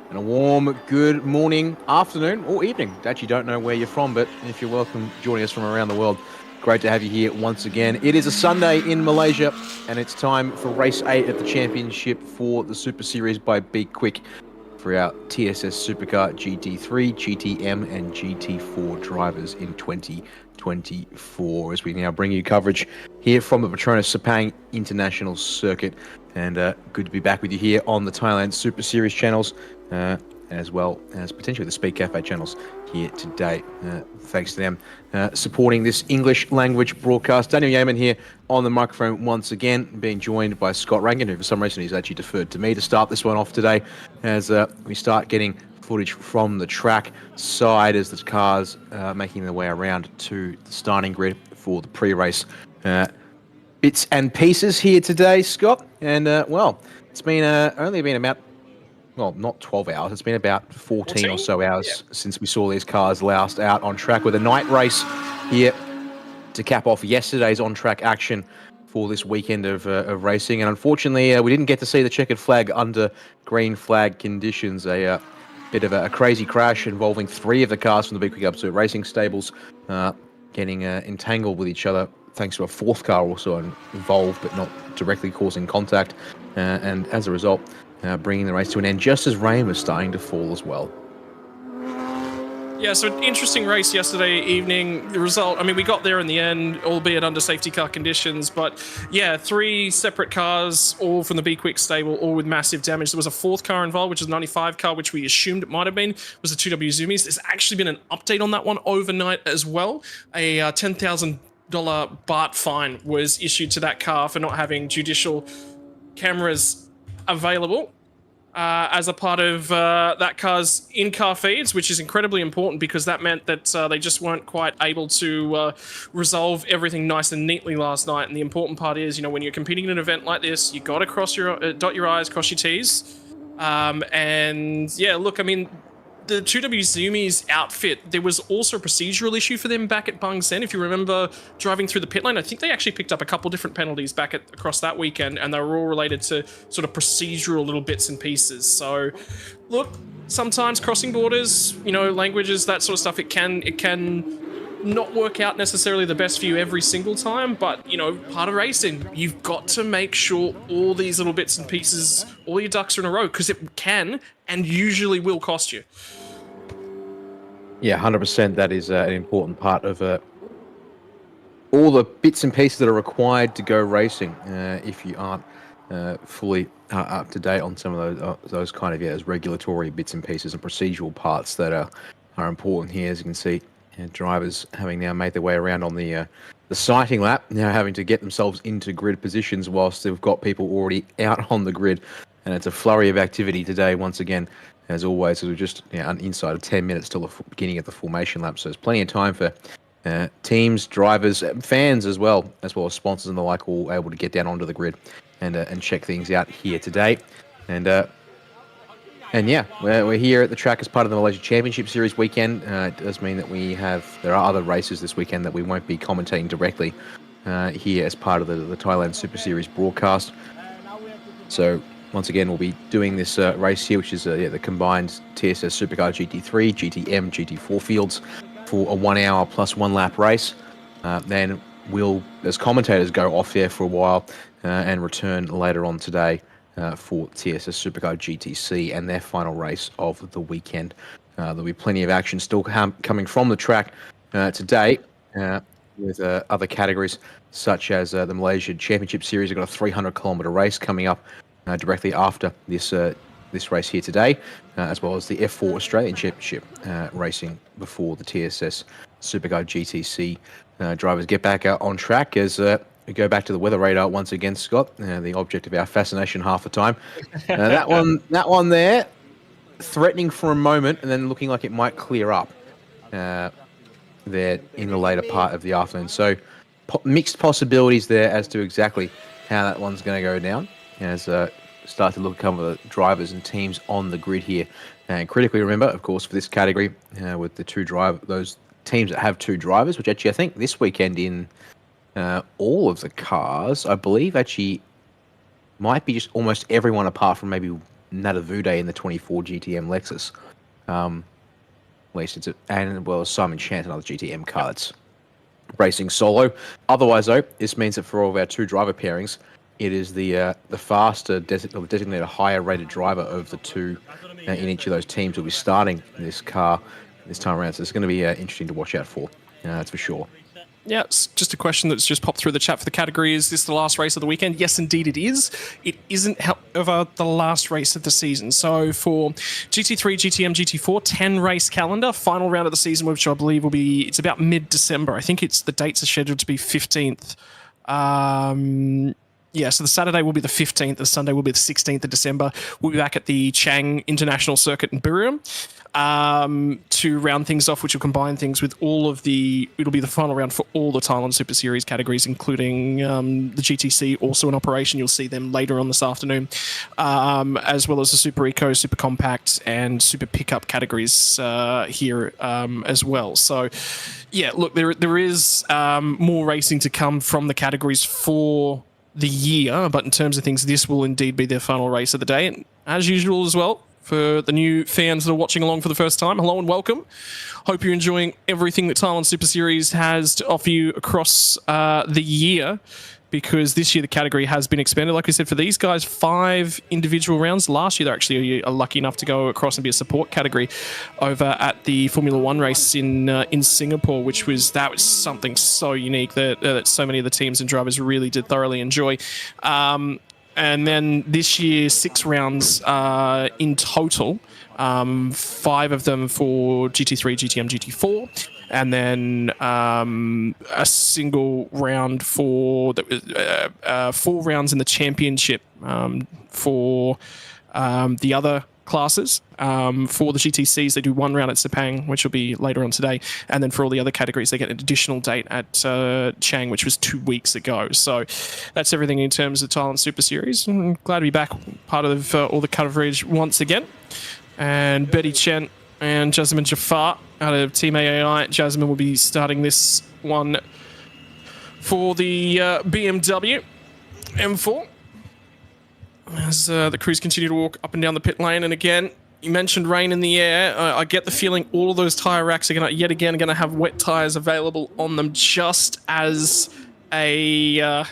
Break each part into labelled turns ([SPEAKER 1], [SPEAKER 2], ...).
[SPEAKER 1] And a warm good morning, afternoon, or evening. Actually, don't know where you're from, but if you're welcome joining us from around the world, great to have you here once again. It is a Sunday in Malaysia, and it's time for race 8 of the championship for the Super Series by B-Quik for our TSS Supercar GT3, GTM, and GT4 drivers in 2024. As we now bring you coverage here from the Petronas Sepang International Circuit. And good to be back with you here on the Thailand Super Series channels, as well as potentially the Speed Cafe channels here today. Thanks to them supporting this English language broadcast. Daniel Yeaman here on the microphone once again, being joined by Scott Rangan, who for some reason he's actually deferred to me to start this one off today, as we start getting footage from the track side as the cars making their way around to the starting grid for the pre-race bits and pieces here today, Scott. And, well, it's been only been about, well, not 12 hours. It's been about 14 or so hours since we saw these cars last out on track with a night race here to cap off yesterday's on-track action for this weekend of racing. And unfortunately, we didn't get to see the checkered flag under green flag conditions. A bit of a crazy crash involving 3 of the cars from the B-Quik Absolute Racing stables getting entangled with each other, thanks to a 4th car also involved, but not directly causing contact. And as a result, bringing the race to an end just as rain was starting to fall as well.
[SPEAKER 2] Yeah, so an interesting race yesterday evening. The result, I mean, we got there in the end, albeit under safety car conditions, but yeah, 3 separate cars, all from the B-Quik stable, all with massive damage. There was a 4th car involved, which is a 95 car, which we assumed it might have been, was the 2W Zoomies. There's actually been an update on that one overnight as well. A $10,000 BART fine was issued to that car for not having judicial cameras available as a part of that car's in-car feeds, which is incredibly important because that meant that they just weren't quite able to resolve everything nice and neatly last night. And the important part is, you know, when you're competing in an event like this, you got to cross your dot your I's, cross your T's. And yeah, look, I mean, the 2W Zoomies outfit, there was also a procedural issue for them back at Bang Sen. If you remember driving through the pit lane, I think they actually picked up a couple different penalties back across that weekend, and they were all related to sort of procedural little bits and pieces. So, look, sometimes crossing borders, you know, languages, that sort of stuff, it can not work out necessarily the best for you every single time, but, you know, part of racing, you've got to make sure all these little bits and pieces, all your ducks are in a row, because it can and usually will cost you.
[SPEAKER 1] Yeah, 100%. That is an important part of all the bits and pieces that are required to go racing. If you aren't fully up to date on some of those kind of those regulatory bits and pieces and procedural parts that are important here, as you can see, drivers having now made their way around on the sighting lap, now having to get themselves into grid positions whilst they've got people already out on the grid, and it's a flurry of activity today once again. As always, we're just inside of 10 minutes till the beginning of the formation lap, so there's plenty of time for teams, drivers, fans as well as sponsors and the like, all able to get down onto the grid and check things out here today. And yeah, we're here at the track as part of the Malaysia Championship Series weekend. It does mean that there are other races this weekend that we won't be commentating directly here as part of the Thailand Super Series broadcast. So once again, we'll be doing this race here, which is the combined TSS Supercar GT3, GTM, GT4 fields for a 1 hour plus 1 lap race. Then we'll, as commentators, go off there for a while and return later on today for TSS Supercar GTC and their final race of the weekend. There'll be plenty of action still coming from the track today with other categories such as the Malaysia Championship Series. We've got a 300-kilometre race coming up directly after this race here today, as well as the F4 Australian Championship racing before the TSS Supercar GTC drivers get back out on track. As we go back to the weather radar once again, Scott, the object of our fascination half the time. That one there, threatening for a moment and then looking like it might clear up there in the later part of the afternoon. So mixed possibilities there as to exactly how that one's going to go down. As start to look at some of the drivers and teams on the grid here. And critically remember, of course, for this category, with the those teams that have 2 drivers, which actually I think this weekend in all of the cars, I believe actually might be just almost everyone apart from maybe Nadavude in the 24 GTM Lexus. At least it's Simon Chant, another GTM car that's racing solo. Otherwise, though, this means that for all of our 2 driver pairings, it is the faster designated higher rated driver of the 2 in each of those teams will be starting this car this time around. So it's going to be interesting to watch out for. That's for sure.
[SPEAKER 2] Yeah, it's just a question that's just popped through the chat for the category. Is this the last race of the weekend? Yes, indeed it is. It isn't, however, the last race of the season. So for GT3, GTM, GT4, 10 race calendar, final round of the season, which I believe will be, it's about mid-December. I think the dates are scheduled to be 15th. Yeah, so the Saturday will be the 15th, the Sunday will be the 16th of December. We'll be back at the Chang International Circuit in Buriram to round things off, which will combine things with it'll be the final round for all the Thailand Super Series categories, including the GTC, also in operation. You'll see them later on this afternoon, as well as the Super Eco, Super Compact, and Super Pickup categories here as well. So, yeah, look, there is more racing to come from the categories for the year, but in terms of things, this will indeed be their final race of the day. And as usual as well, for the new fans that are watching along for the first time, hello and welcome. Hope you're enjoying everything that Thailand Super Series has to offer you across the year, because this year the category has been expanded. Like I said, for these guys, 5 individual rounds. Last year, they're actually lucky enough to go across and be a support category over at the Formula One race in Singapore, which was something so unique that so many of the teams and drivers really did thoroughly enjoy. And then this year, 6 rounds in total, 5 of them for GT3, GTM, GT4, and then a single round for 4 rounds in the championship for the other classes. For the GTCs, they do 1 round at Sepang, which will be later on today, and then for all the other categories, they get an additional date at Chang, which was 2 weeks ago. So that's everything in terms of Thailand Super Series. I'm glad to be back, part of all the coverage once again. And Betty Chen and Jasmine Jafar out of Team AAI. Jasmine will be starting this one for the BMW M4 as the crews continue to walk up and down the pit lane. And again, you mentioned rain in the air. I get the feeling all of those tyre racks are going to have wet tyres available on them, just as a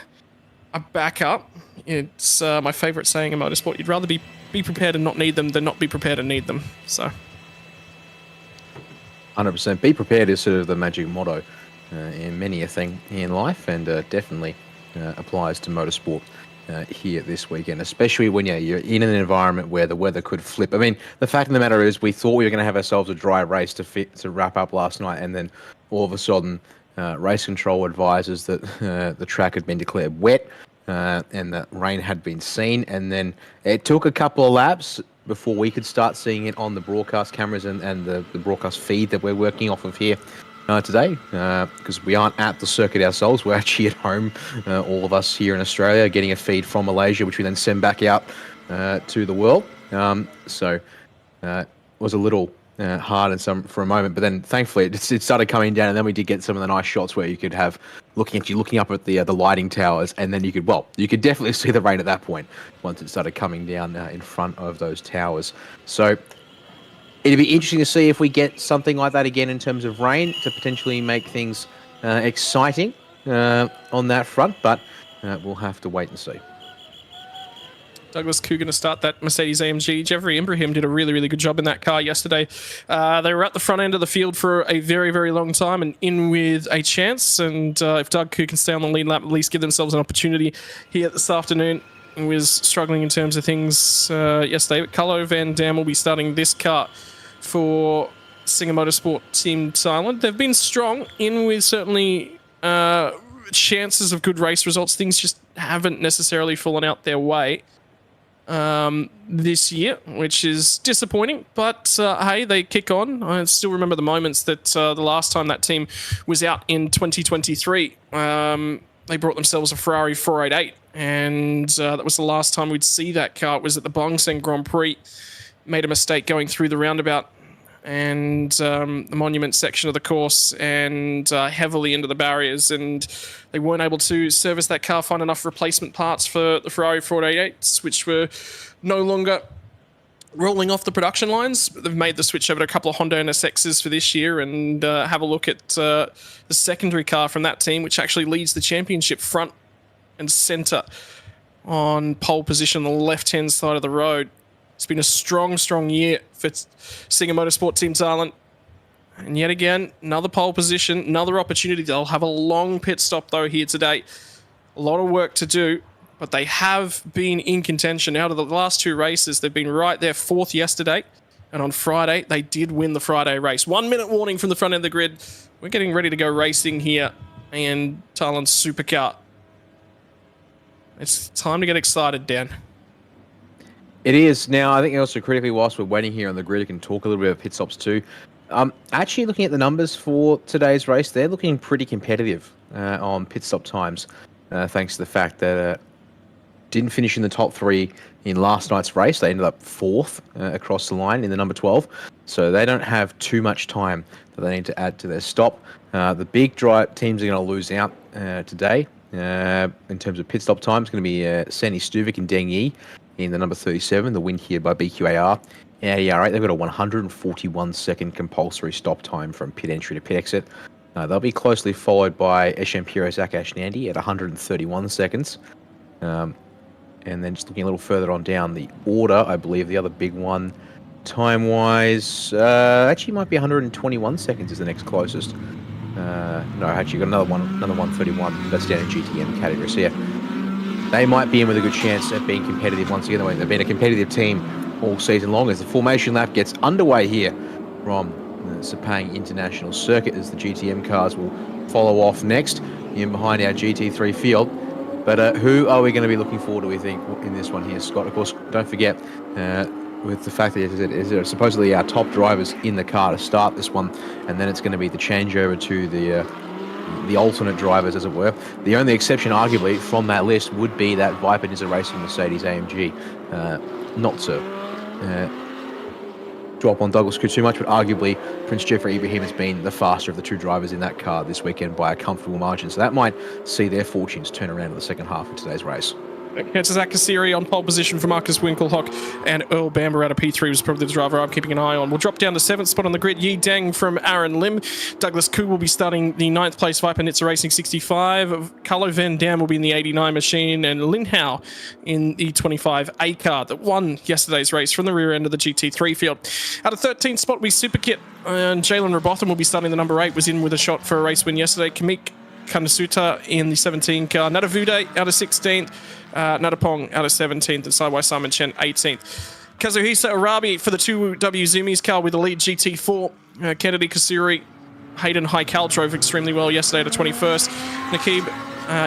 [SPEAKER 2] backup. It's my favourite saying in motorsport. You'd rather be prepared and not need them than not be prepared and need them. So
[SPEAKER 1] 100%. Be prepared is sort of the magic motto in many a thing in life, and definitely applies to motorsport here this weekend, especially when you're in an environment where the weather could flip. I mean, the fact of the matter is we thought we were going to have ourselves a dry race to wrap up last night, and then all of a sudden race control advises that the track had been declared wet and that rain had been seen, and then it took a couple of laps before we could start seeing it on the broadcast cameras and the broadcast feed that we're working off of here today, because we aren't at the circuit ourselves. We're actually at home, all of us here in Australia, getting a feed from Malaysia, which we then send back out to the world. So it was a little hard for a moment, but then thankfully it started coming down, and then we did get some of the nice shots where you could have looking up at the lighting towers, and then you could definitely see the rain at that point once it started coming down in front of those towers. So it'd be interesting to see if we get something like that again in terms of rain to potentially make things exciting on that front, but we'll have to wait and see.
[SPEAKER 2] Douglas Koo going to start that Mercedes AMG. Jeffrey Ibrahim did a really, really good job in that car yesterday. They were at the front end of the field for a very, very long time and in with a chance. And if Doug Koo can stay on the lead lap, at least give themselves an opportunity here this afternoon. He was struggling in terms of things yesterday. But Carlo Van Dam will be starting this car for Singer Motorsport Team Thailand. They've been strong in with certainly chances of good race results. Things just haven't necessarily fallen out their way this year, which is disappointing, but hey, they kick on. I still remember the moments that the last time that team was out in 2023, they brought themselves a Ferrari 488, and that was the last time we'd see that car. It was at the Bang Seng Grand Prix. Made a mistake going through the roundabout and the monument section of the course, and heavily into the barriers, and they weren't able to service that car, find enough replacement parts for the Ferrari 488s, which were no longer rolling off the production lines. They've made the switch over to a couple of Honda NSXs for this year, and have a look at the secondary car from that team, which actually leads the championship front and center on pole position on the left-hand side of the road. It's been a strong year for Singer Motorsport Team Thailand. And yet again, another pole position, another opportunity. They'll have a long pit stop, though, here today. A lot of work to do, but they have been in contention. Out of the last 2 races, they've been right there, 4th yesterday. And on Friday, they did win the Friday race. 1 minute warning from the front end of the grid. We're getting ready to go racing here in Thailand's supercar. It's time to get excited, Dan.
[SPEAKER 1] It is. Now, I think also critically, whilst we're waiting here on the grid, we can talk a little bit about pit stops too. Actually, looking at the numbers for today's race, they're looking pretty competitive on pit stop times, thanks to the fact that didn't finish in the top 3 in last night's race. They ended up 4th across the line in the number 12, so they don't have too much time that they need to add to their stop. The big teams are going to lose out today in terms of pit stop time. It's going to be Sandy Stuvik and Deng Yi in the number 37, the win here by BQAR. Audi R8, they've got a 141-second compulsory stop time from pit entry to pit exit. They'll be closely followed by Eshampiro Zakash Nandi at 131 seconds. And then just looking a little further on down the order, I believe the other big one, time-wise, actually might be 121 seconds is the next closest. No, actually got another 131. That's down in GTM category. So yeah, they might be in with a good chance at being competitive once again. They've been a competitive team all season long as the formation lap gets underway here from the Sepang International Circuit, as the GTM cars will follow off next in behind our GT3 field. But who are we going to be looking forward to, we think, in this one here, Scott? Of course, don't forget, with the fact that there are supposedly our top drivers in the car to start this one, and then it's going to be the changeover to the alternate drivers, as it were. The only exception, arguably, from that list would be that Viper Nizza Racing Mercedes AMG. Not to drop on Douglas Khoo too much, but arguably Prince Jeffrey Ibrahim has been the faster of the 2 drivers in that car this weekend by a comfortable margin. So that might see their fortunes turn around in the second half of today's race.
[SPEAKER 2] Zach Kassiri on pole position for Marcus Winkelhock, and Earl Bamber out of P3 was probably the driver I'm keeping an eye on. We'll drop down to 7th spot on the grid. Yi Deng from Aaron Lim. Douglas Khoo will be starting the 9th place Viper Nizza Racing 65. Carlo Van Dam will be in the 89 machine, and Lin Hao in the 25A car that won yesterday's race from the rear end of the GT3 field. At a 13th spot, we Superkit, and Jalen Robotham will be starting the number 8, was in with a shot for a race win yesterday. Kamik Kanasuta in the 17 car. Nadavude out of 16th. Nadapong out of 17th, and Sideway Simon Chen 18th. Kazuhisa Arabi for the 2W Zumi's car with the lead GT4. Kennedy Kasuri, Hayden Haikal drove extremely well yesterday at a 21st. Nakib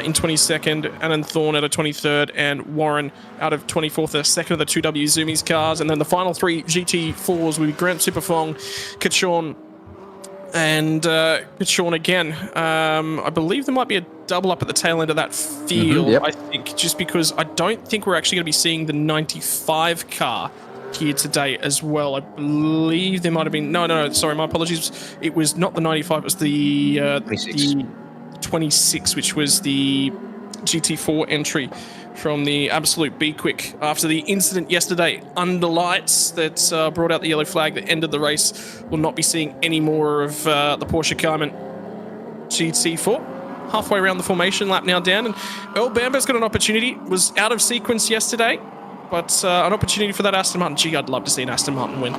[SPEAKER 2] in 22nd, Anand Thorne out of 23rd, and Warren out of 24th, the second of the 2W Zumi's cars. And then the final 3 GT4s will be Grant Superfong, Kachorn, and Kachorn again. I believe there might be a double up at the tail end of that field,
[SPEAKER 1] yep.
[SPEAKER 2] I think, just because I don't think we're actually going to be seeing the 95 car here today as well. I believe there might have been... No, sorry, my apologies. It was not the 95, it was the 26, which was the GT4 entry from the absolute B-Quik after the incident yesterday under lights that brought out the yellow flag that ended the race. We'll not be seeing any more of the Porsche Cayman GT4. Halfway around the formation lap now down, and Earl Bamber's got an opportunity. Was out of sequence yesterday, but an opportunity for that Aston Martin. Gee, I'd love to see an Aston Martin win.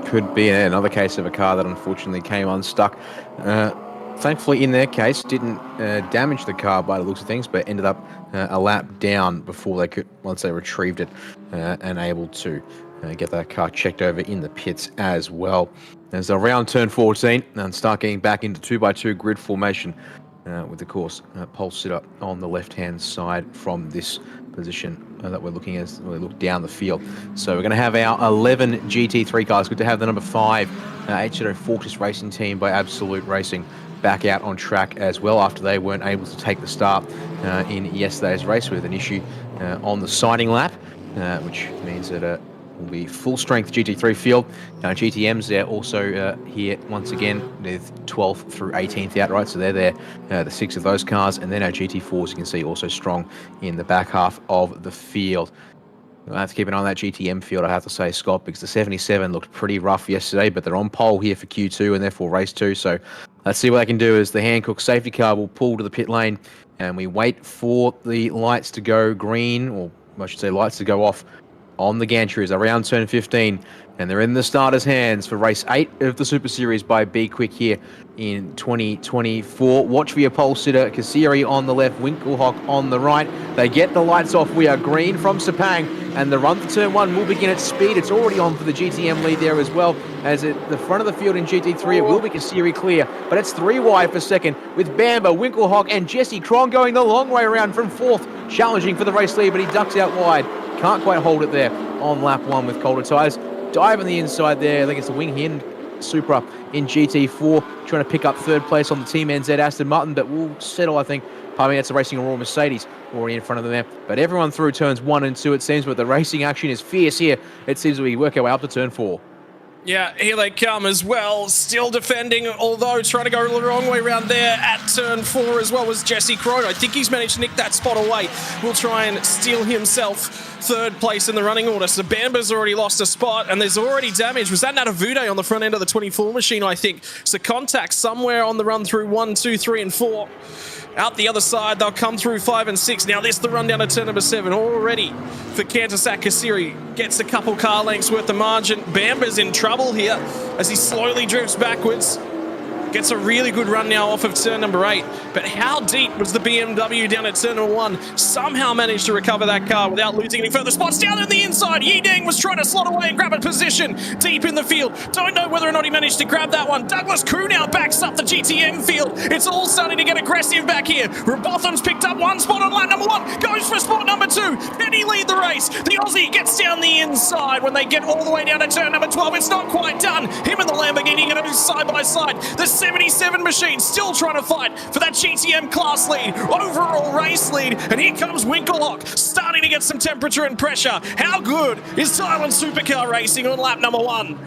[SPEAKER 1] Could be another case of a car that unfortunately came unstuck. Thankfully, in their case, didn't damage the car by the looks of things, but ended up a lap down before they could, once they retrieved it, and able to get that car checked over in the pits as well. As around turn 14 and start getting back into 2x2 grid formation with, of course, pole sitter on the left-hand side from this position that we're looking as we look down the field. So we're going to have our 11 GT3 cars. Good to have the number 5 H0 Fortress Racing Team by Absolute Racing back out on track as well after they weren't able to take the start in yesterday's race with an issue on the siding lap, which means that will be full strength GT3 field. GTMs, they're also here once again with 12th through 18th outright, so they're there, the 6 of those cars, and then our GT4s you can see also strong in the back half of the field. I have to keep an eye on that GTM field, I have to say, Scott, because the 77 looked pretty rough yesterday, but they're on pole here for Q2 and therefore race 2. So let's see what they can do as the Hankook safety car will pull to the pit lane and we wait for the lights to go green, or I should say lights to go off on the gantries around turn 15. And they're in the starters' hands for race 8 of the Super Series by B-Quik here in 2024. Watch for your pole sitter, Kasiri on the left, Winkelhock on the right. They get the lights off. We are green from Sepang, and the run for turn 1 will begin at speed. It's already on for the GTM lead there as well, as at the front of the field in GT3, it will be Kasiri clear, but it's 3 wide for second, with Bamba, Winkelhock, and Jesse Cron going the long way around from 4th, challenging for the race lead, but he ducks out wide. Can't quite hold it there on lap 1 with colder tyres. Dive on the inside there. I think it's the Wing Hind Supra in GT4, trying to pick up 3rd place on the Team NZ Aston Martin, but will settle, I think. Pardon me, that's the Racing Aurora Mercedes already in front of them there. But everyone through turns 1 and 2, it seems, but the racing action is fierce here. It seems we work our way up to turn 4.
[SPEAKER 2] Yeah, here they come as well. Still defending, although trying to go the wrong way around there at turn 4 as well was Jesse Crone. I think he's managed to nick that spot away. Will try and steal himself 3rd place in the running order. So Bamba's already lost a spot, and there's already damage. Was that Natavude on the front end of the 24 machine, I think? So contact somewhere on the run through 1, 2, 3, and 4. Out the other side, they'll come through 5 and 6. Now this the run down to turn number 7 already for Kantasak Kasiri. Gets a couple car lengths worth of margin. Bamba's in trouble here as he slowly drifts backwards. Gets a really good run now off of turn number 8. But how deep was the BMW down at turn number 1? Somehow managed to recover that car without losing any further spots. Down in the inside, Yideng was trying to slot away and grab a position deep in the field. Don't know whether or not he managed to grab that one. Douglas Koo now backs up the GTM field. It's all starting to get aggressive back here. Robotham's picked up 1 spot on lap number 1. Goes for spot number 2. Can he lead the race? The Aussie gets down the inside when they get all the way down to turn number 12. It's not quite done. Him and the Lamborghini going to do side by side. The 77 machine still trying to fight for that GTM class lead, overall race lead, and here comes Winkelhock starting to get some temperature and pressure. How good is Thailand Supercar racing on lap number 1?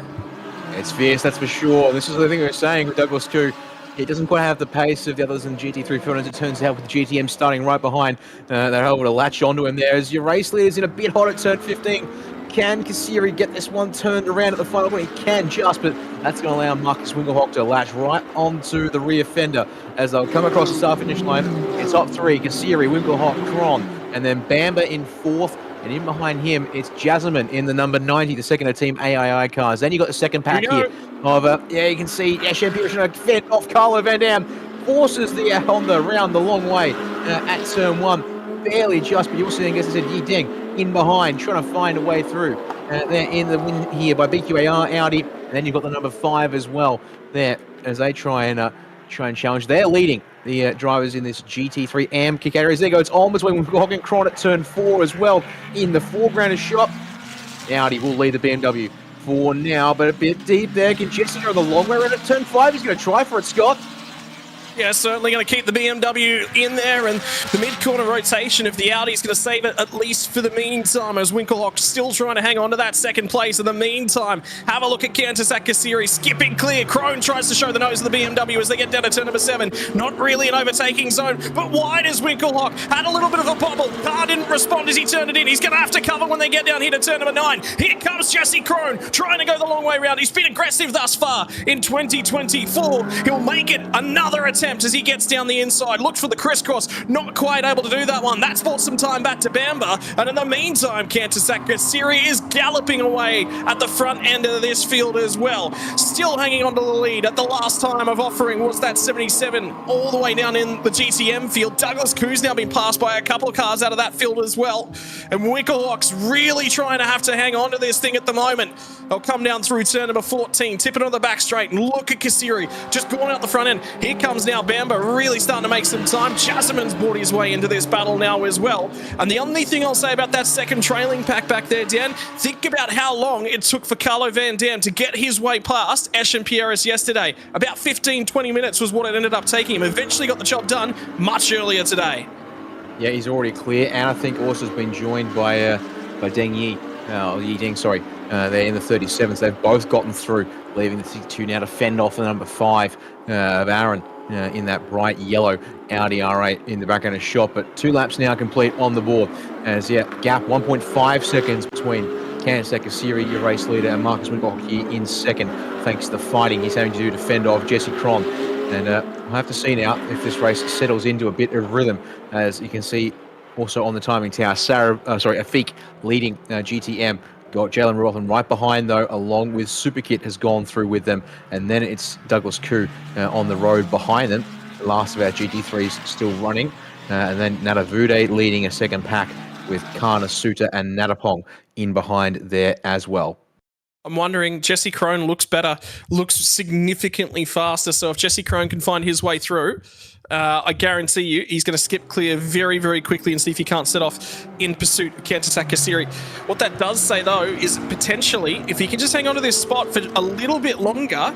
[SPEAKER 1] It's fierce, that's for sure. This is the thing we were saying with Douglas Koo. It doesn't quite have the pace of the others in GT3 field, as it turns out, with the GTM starting right behind. They're able to latch onto him there as your race leader's in a bit hot at turn 15. Can Kasiri get this one turned around at the final point? He can just, but that's going to allow Marcus Winkelhock to latch right onto the rear fender as they'll come across the start-finish line. It's top 3, Kasiri, Winkelhock, Kron, and then Bamba in 4th, and in behind him, it's Jasmine in the number 90, the second of Team AII cars. Then you got the second pack here of, you can see Asham Pierce trying to fend off Carlo Van Dam, forces the Honda around the long way at turn 1. Barely just, but you'll see, I guess I said, Yideng in behind, trying to find a way through. They're in the win here by BQAR, Audi, and then you've got the number 5 as well there as they try and challenge. They're leading the drivers in this GT3 AM kick areas. There goes on between Winkelhock and Cron at turn 4 as well. In the foreground is shot. Audi will lead the BMW for now, but a bit deep there. Can Jesse go the long way around at turn 5? He's going to try for it, Scott.
[SPEAKER 2] Yeah, certainly going to keep the BMW in there, and the mid-corner rotation of the Audi is going to save it at least for the meantime, as Winkelhock still trying to hang on to that second place. In the meantime, have a look at Kantasak Kasiri skipping clear. Krone tries to show the nose of the BMW as they get down to turn number 7. Not really an overtaking zone, but wide as Winkelhock. Had a little bit of a bobble. Car didn't respond as he turned it in. He's going to have to cover when they get down here to turn number 9. Here comes Jesse Krone trying to go the long way around. He's been aggressive thus far in 2024. He'll make it another attempt as he gets down the inside. Looked for the crisscross, not quite able to do that one. That's bought some time back to Bamba, and in the meantime, Kantasak Kasiri is galloping away at the front end of this field as well. Still hanging on to the lead. At the last time of offering was that 77 all the way down in the GTM field. Douglas Koo's now been passed by a couple of cars out of that field as well, and Winkelhock's really trying to have to hang on to this thing at the moment. They'll come down through turn number 14, tipping on the back straight, and look at Kasiri just going out the front end. Here comes now Bamba, really starting to make some time. Jasmine's brought his way into this battle now as well. And the only thing I'll say about that second trailing pack back there, Dan, think about how long it took for Carlo Van Dam to get his way past Asham Pieris yesterday. About 15-20 minutes was what it ended up taking him. Eventually got the job done much earlier today.
[SPEAKER 1] Yeah, he's already clear, and I think also has been joined by Deng Yi. Yideng, sorry. They're in the 37s. They've both gotten through, leaving the 62 now to fend off the number 5 of Aaron in that bright yellow Audi R8 in the background of shot. But 2 laps now complete on the board. As, gap 1.5 seconds between Kansas Kasiri, your race leader, and Marcus Winkoch here in second, thanks to the fighting he's having to do to fend off Jesse Cron. And we'll have to see now if this race settles into a bit of rhythm. As you can see also on the timing tower, Afik leading GTM. Got Jalen Rothman right behind, though, along with Superkit has gone through with them. And then it's Douglas Koo on the road behind them. The last of our GT3s still running. And then Natavude leading a second pack with Kana Suta and Natapong in behind there as well.
[SPEAKER 2] I'm wondering, Jesse Crone looks better, looks significantly faster. So if Jesse Crone can find his way through, I guarantee you he's going to skip clear very, very quickly and see if he can't set off in pursuit of Kantasak Kasiri. What that does say, though, is potentially, if he can just hang on to this spot for a little bit longer,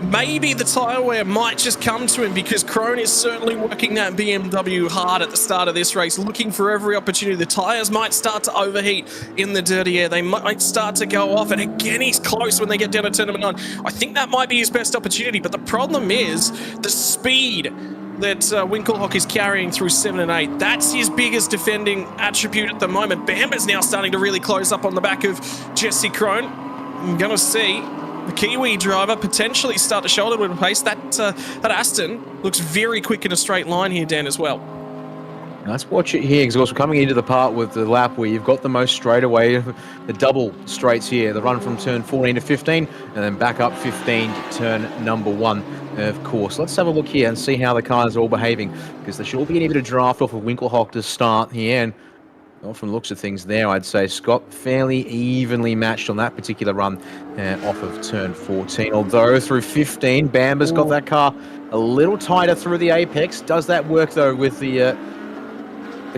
[SPEAKER 2] maybe the tyre wear might just come to him, because Crone is certainly working that BMW hard at the start of this race, looking for every opportunity. The tyres might start to overheat in the dirty air. They might start to go off, and again, he's close when they get down to turn number 9. I think that might be his best opportunity, but the problem is the speed that Winkelhock is carrying through 7 and 8. That's his biggest defending attribute at the moment. Bamba's now starting to really close up on the back of Jesse Crone. I'm going to see the Kiwi driver potentially start to shoulder with pace. That Aston looks very quick in a straight line here, Dan, as well.
[SPEAKER 1] Let's watch it here, because we're coming into the part with the lap where you've got the most straightaway, the double straights here, the run from turn 14 to 15, and then back up 15 to turn number 1, of course. Let's have a look here and see how the cars are all behaving, because there should all be a bit of draft off of Winkelhock to start here, and well, from the looks of things there, I'd say Scott fairly evenly matched on that particular run off of turn 14. Although through 15, Bamba's got that car a little tighter through the apex. Does that work, though, with the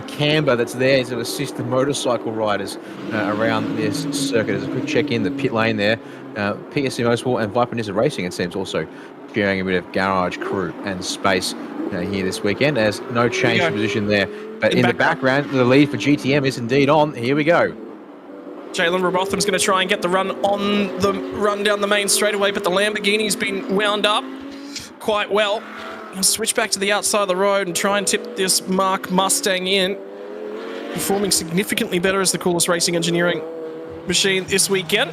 [SPEAKER 1] camber that's there to assist the motorcycle riders around this circuit? As a quick check in the pit lane there, PSC Motorsport and Viper Nizza Racing, it seems, also sharing a bit of garage crew and space here this weekend, as no change in position there. But in the background, the lead for GTM is indeed on. Here we go.
[SPEAKER 2] Jalen Robotham's going to try and get the run on the run down the main straightaway, but the Lamborghini's been wound up quite well. He'll switch back to the outside of the road and try and tip this Mark Mustang in. Performing significantly better as the coolest racing engineering machine this weekend.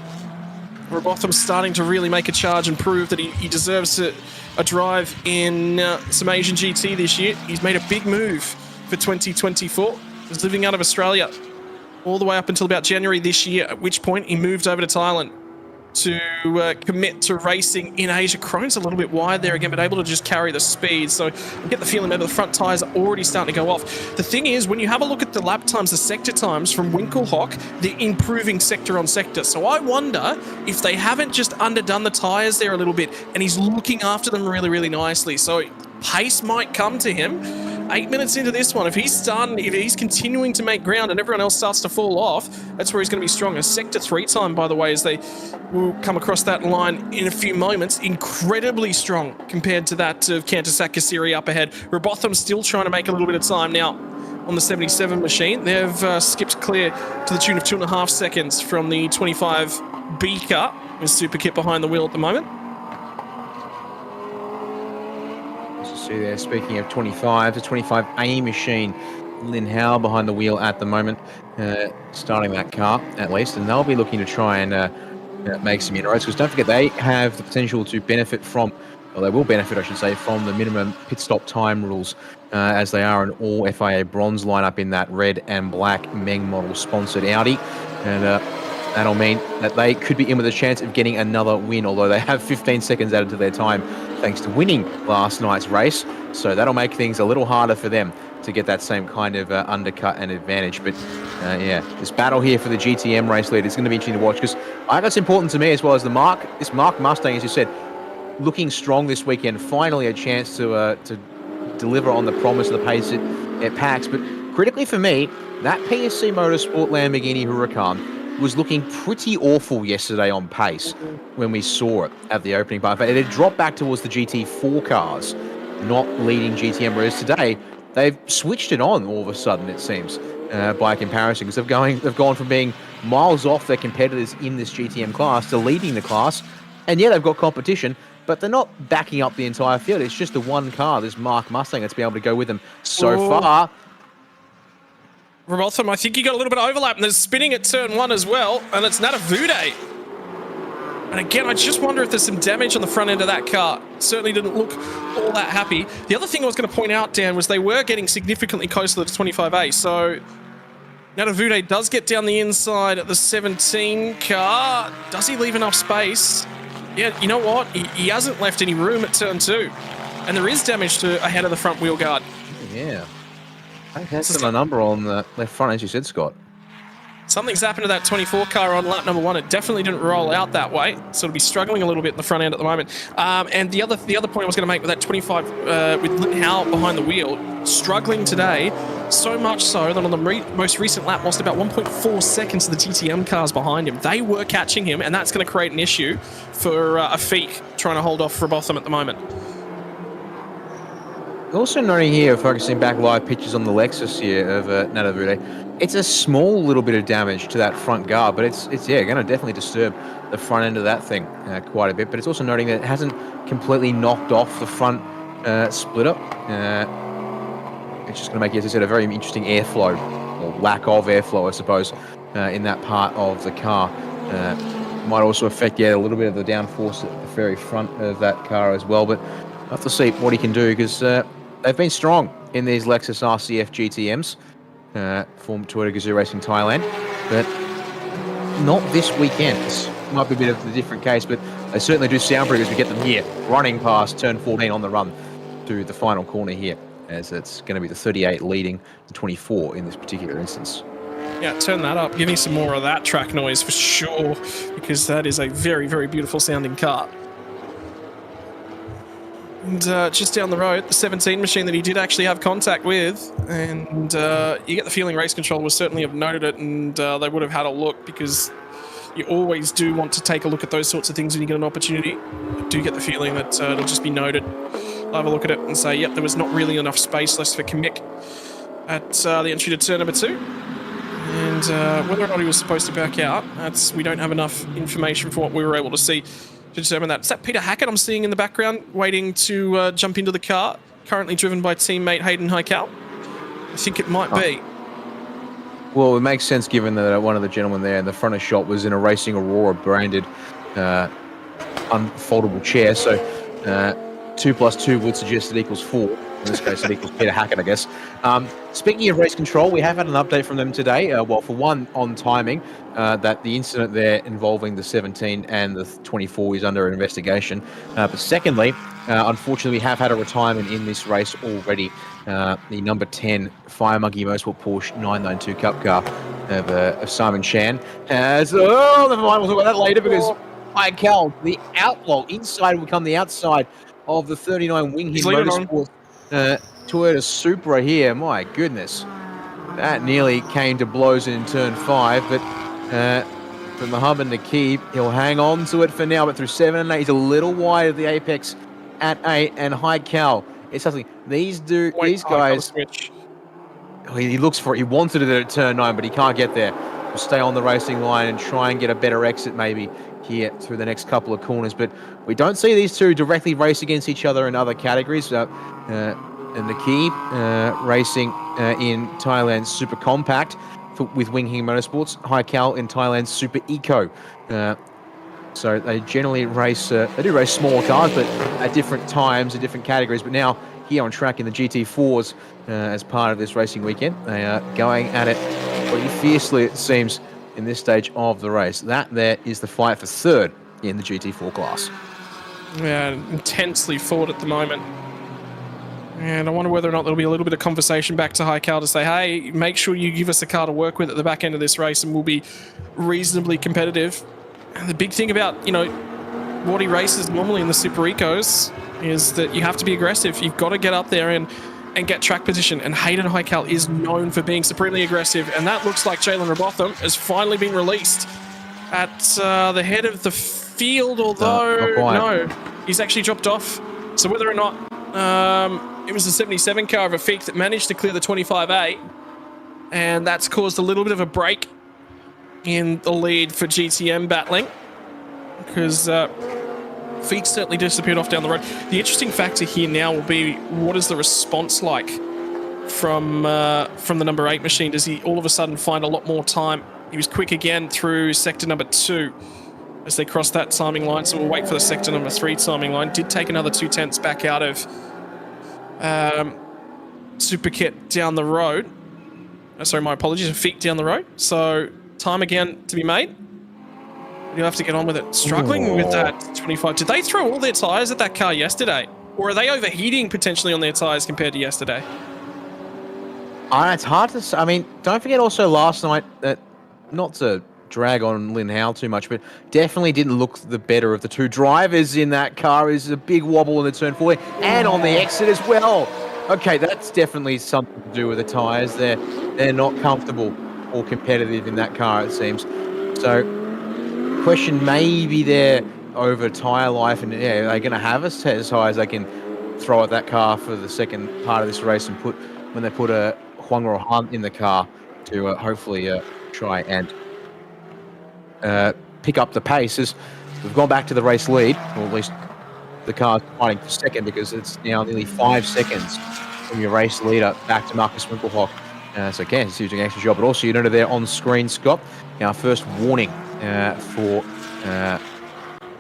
[SPEAKER 2] Robotham's starting to really make a charge and prove that he deserves a drive in some Asian GT this year. He's made a big move for 2024. He's living out of Australia all the way up until about January this year, at which point he moved over to Thailand to commit to racing in Asia. Crone's a little bit wide there again, but able to just carry the speed. So I get the feeling maybe the front tyres are already starting to go off. The thing is, when you have a look at the lap times, the sector times from Winkelhock, they're improving sector on sector. So I wonder if they haven't just underdone the tyres there a little bit, and he's looking after them really, really nicely. So pace might come to him. 8 minutes into this one, if he's continuing to make ground and everyone else starts to fall off, that's where he's going to be stronger. Sector 3 time, by the way, as they will come across that line in a few moments, incredibly strong compared to that of Kantasak Kasiri up ahead. Robotham's still trying to make a little bit of time now on the 77 machine. They've skipped clear to the tune of 2.5 seconds from the 25 B car, with Superkit behind the wheel at the moment.
[SPEAKER 1] See there, speaking of 25, the 25A machine, Lynn Howe behind the wheel at the moment, starting that car at least, and they'll be looking to try and make some inroads, because don't forget they have the potential to benefit from, well, they will benefit, I should say, from the minimum pit stop time rules, as they are an all FIA bronze lineup in that red and black Meng model sponsored Audi, and that'll mean that they could be in with a chance of getting another win, although they have 15 seconds added to their time thanks to winning last night's race. So that'll make things a little harder for them to get that same kind of undercut and advantage. But this battle here for the GTM race lead is going to be interesting to watch, because I think it's important to me as well as this Mark Mustang, as you said, looking strong this weekend. Finally a chance to deliver on the promise of the pace it packs. But critically for me, that PSC Motorsport Lamborghini Huracan was looking pretty awful yesterday on pace when we saw it at the opening part. It had dropped back towards the GT4 cars, not leading GTM, whereas today they've switched it on all of a sudden, it seems, by comparison, because they've gone from being miles off their competitors in this GTM class to leading the class, and they've got competition but they're not backing up the entire field. It's just the one car, this Mark Mustang, that's been able to go with them so far.
[SPEAKER 2] Robotham, I think you got a little bit of overlap, and there's spinning at turn 1 as well, and it's Natavude. And again, I just wonder if there's some damage on the front end of that car. Certainly didn't look all that happy. The other thing I was going to point out, Dan, was they were getting significantly closer to the 25A. So Natavude does get down the inside at the 17 car. Does he leave enough space? Yeah, you know what? He hasn't left any room at turn 2. And there is damage to ahead of the front wheel guard.
[SPEAKER 1] Yeah. I think that's a number on the left front, as you said, Scott.
[SPEAKER 2] Something's happened to that 24 car on lap number 1. It definitely didn't roll out that way, so it'll be struggling a little bit in the front end at the moment. And the other point I was going to make with that 25 with Howell behind the wheel, struggling today, so much so that on the most recent lap lost about 1.4 seconds to the TTM cars behind him. They were catching him, and that's going to create an issue for Afik trying to hold off Robotham at the moment.
[SPEAKER 1] Also noting here, focusing back live pictures on the Lexus here of Natavude, it's a small little bit of damage to that front guard, but it's going to definitely disturb the front end of that thing quite a bit. But it's also noting that it hasn't completely knocked off the front splitter. It's just going to make, as I said, a very interesting airflow, or lack of airflow, I suppose, in that part of the car. Might also affect, a little bit of the downforce at the very front of that car as well. But I'll have to see what he can do, because they've been strong in these Lexus RCF GTMs, formed Toyota Gazoo Racing Thailand, but not this weekend. This might be a bit of a different case, but they certainly do sound pretty good as we get them here, running past turn 14 on the run to the final corner here, as it's going to be the 38 leading the 24 in this particular instance.
[SPEAKER 2] Yeah, turn that up. Give me some more of that track noise for sure, because that is a very, very beautiful sounding car. And just down the road, the 17 machine that he did actually have contact with, and you get the feeling Race Control would certainly have noted it, and they would have had a look, because you always do want to take a look at those sorts of things when you get an opportunity. I do get the feeling that it'll just be noted. I'll have a look at it and say, yep, there was not really enough space left for Kamek at the entry to turn number 2. And whether or not he was supposed to back out, we don't have enough information for what we were able to see to determine that. Is that Peter Hackett I'm seeing in the background, waiting to jump into the car, currently driven by teammate Hayden Heikal? I think it might be.
[SPEAKER 1] Well, it makes sense given that one of the gentlemen there in the front of shot was in a Racing Aurora branded unfoldable chair, so 2 plus 2 would suggest it equals 4. In this case, it equals Peter Hackett, I guess. Speaking of Race Control, we have had an update from them today. Well, for one, on timing, that the incident there involving the 17 and the 24 is under investigation. But secondly, unfortunately, we have had a retirement in this race already. The number 10 Fire Monkey Motorsport Porsche 992 Cup car of Simon Chan. Never mind, we'll talk about that later, because Heikal, the outlaw, inside will become the outside of the 39 Wing Him Motorsport Toyota Supra here. My goodness, that nearly came to blows in turn 5, but for Mohammed Nakib, he'll hang on to it for now, but through 7 and 8, he's a little wide of the apex at 8, and Heikal, it's something, these guys, he looks for it, he wanted it at turn 9, but he can't get there. He'll stay on the racing line and try and get a better exit maybe here through the next couple of corners, but we don't see these two directly race against each other in other categories. And Nakib racing in Thailand's Super Compact with Wing Hing Motorsports, Heikal in Thailand's Super Eco. So they generally race, they do race smaller cars, but at different times in different categories. But now here on track in the GT4s as part of this racing weekend, they are going at it pretty fiercely, it seems, in this stage of the race. That there is the fight for third in the GT4 class.
[SPEAKER 2] Yeah, intensely fought at the moment. And I wonder whether or not there'll be a little bit of conversation back to Heikal to say, hey, make sure you give us a car to work with at the back end of this race and we'll be reasonably competitive. And the big thing about, what he races normally in the Super Ecos is that you have to be aggressive. You've got to get up there and get track position. And Hayden Heikal is known for being supremely aggressive. And that looks like Jalen Robotham has finally been released at the head of the field, although no, he's actually dropped off. So whether or not it was the 77 car of Afik that managed to clear the 25A, and that's caused a little bit of a break in the lead for GTM battling, because Feet certainly disappeared off down the road. The interesting factor here now will be, what is the response like from the number 8 machine? Does he all of a sudden find a lot more time? He was quick again through sector number 2 as they crossed that timing line, so we'll wait for the sector number 3 timing line. Did take another 2/10 back out of Superkit down the road. Sorry, my apologies, a feet down the road. So time again to be made. You'll have to get on with it. Struggling with that 25. Did they throw all their tyres at that car yesterday? Or are they overheating potentially on their tyres compared to yesterday?
[SPEAKER 1] It's hard to say. I mean, don't forget also last night that, not to drag on Lynn Howell too much, but definitely didn't look the better of the two drivers in that car. Is a big wobble in the turn 4 and on the exit as well. Okay, that's definitely something to do with the tyres. They're not comfortable or competitive in that car, it seems. So, question maybe they're over tyre life, and yeah, are they going to have as tyres they can throw at that car for the second part of this race and when they put a Huang or Hunt in the car to hopefully try and pick up the pace. As we've gone back to the race lead, or at least the car's fighting for second, because it's now nearly 5 seconds from your race leader back to Marcus Winkelhock. So again, he's doing an extra job, but also you noted there on screen, Scott, our first warning for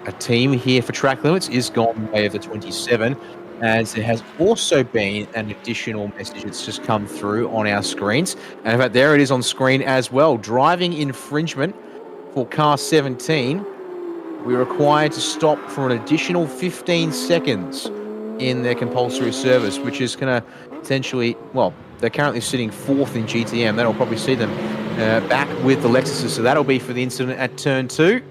[SPEAKER 1] a team here for track limits is gone way of the 27, as there has also been an additional message that's just come through on our screens. And in fact, there it is on screen as well. Driving infringement for car 17. We're required to stop for an additional 15 seconds in their compulsory service, which is going to potentially, well, they're currently sitting 4th in GTM. That'll probably see them back with the Lexuses. So that'll be for the incident at turn 2.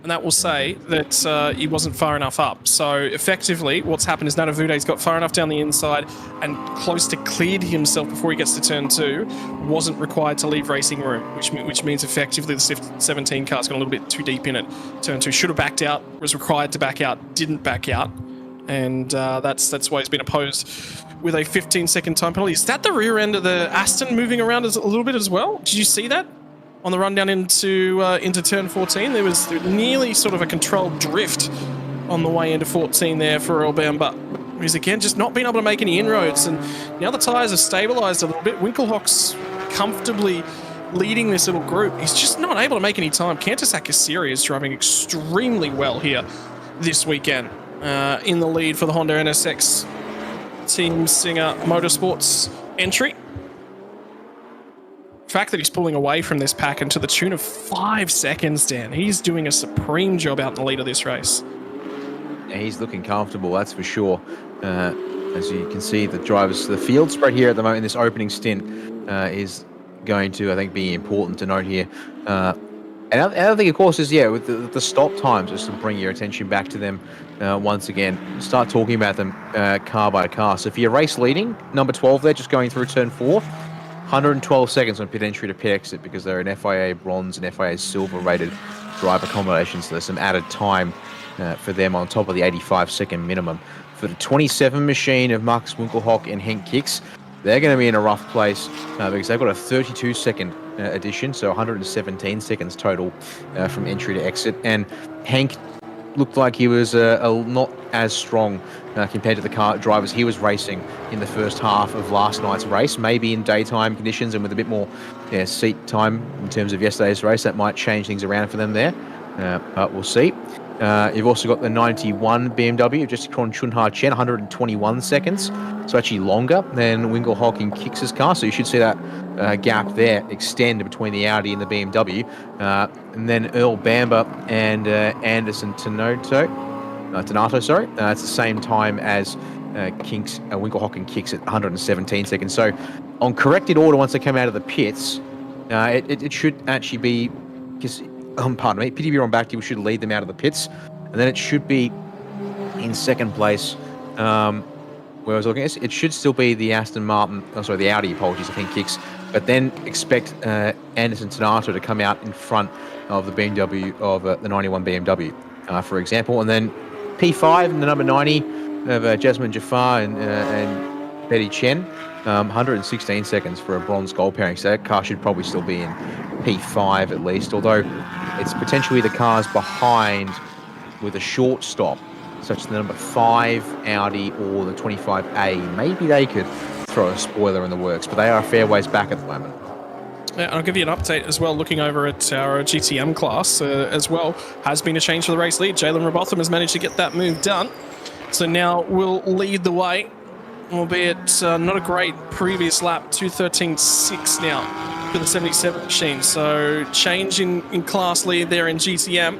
[SPEAKER 2] And that will say that he wasn't far enough up. So effectively, what's happened is Natavude's got far enough down the inside and close to cleared himself before he gets to turn 2, wasn't required to leave racing room, which means effectively the 17 car's gone a little bit too deep in it. Turn 2 should have backed out, was required to back out, didn't back out. And that's why he's been opposed with a 15-second time penalty. Is that the rear end of the Aston moving around a little bit as well? Did you see that? On the run down into turn 14, there was nearly sort of a controlled drift on the way into 14 there for Earl Bamba, who's again just not been able to make any inroads. And now the tyres have stabilised a little bit. Winkelhock's comfortably leading this little group. He's just not able to make any time. Kantasak Kassiri is driving extremely well here this weekend, in the lead for the Honda NSX Team Singer Motorsports entry. The fact that he's pulling away from this pack and to the tune of 5 seconds, Dan, he's doing a supreme job out in the lead of this race.
[SPEAKER 1] Yeah, he's looking comfortable, that's for sure. As you can see, the field spread here at the moment in this opening stint is going to, I think, be important to note here. And the other thing, of course, is, yeah, with the stop times, just to bring your attention back to them once again. Start talking about them car by car. So if you're race leading, number 12 there, just going through turn 4, 112 seconds on pit entry to pit exit, because they're an FIA bronze and FIA silver rated driver combination, so there's some added time for them on top of the 85-second minimum. For the 27 machine of Marcus Winkelhock and Henk Kicks, they're going to be in a rough place because they've got a 32-second addition, so 117 seconds total from entry to exit. And Henk looked like he was not as strong compared to the car drivers he was racing in the first half of last night's race. Maybe in daytime conditions and with a bit more seat time in terms of yesterday's race, that might change things around for them there. But we'll see. You've also got the 91 BMW, just Kron Chunha Chen, 121 seconds. So actually longer than Winkelhock and Kicks' car. So you should see that gap there extend between the Audi and the BMW. And then Earl Bamba and Anderson Tanato, it's the same time as Winkelhock and Kicks at 117 seconds. So on corrected order, once they come out of the pits, it should actually be, pardon me, Pity on back, we should lead them out of the pits. And then it should be in second place, where I was looking at this, it should still be the the Audi, apologies, I think, Kicks. But then expect Anderson Tanato to come out in front of the BMW, of the 91 BMW, for example. And then P5 and the number 90 of Jasmine Jafar and Betty Chen, 116 seconds for a bronze gold pairing. So that car should probably still be in P5 at least, although it's potentially the cars behind with a short stop, such as the number 5 Audi or the 25A, maybe they could throw a spoiler in the works, but they are a fair ways back at the moment.
[SPEAKER 2] Yeah, I'll give you an update as well, looking over at our GTM class as well. Has been a change for the race lead. Jalen Robotham has managed to get that move done. So now we'll lead the way, albeit not a great previous lap, 2:13.6 now for the 77 machine. So change in class lead there in GTM.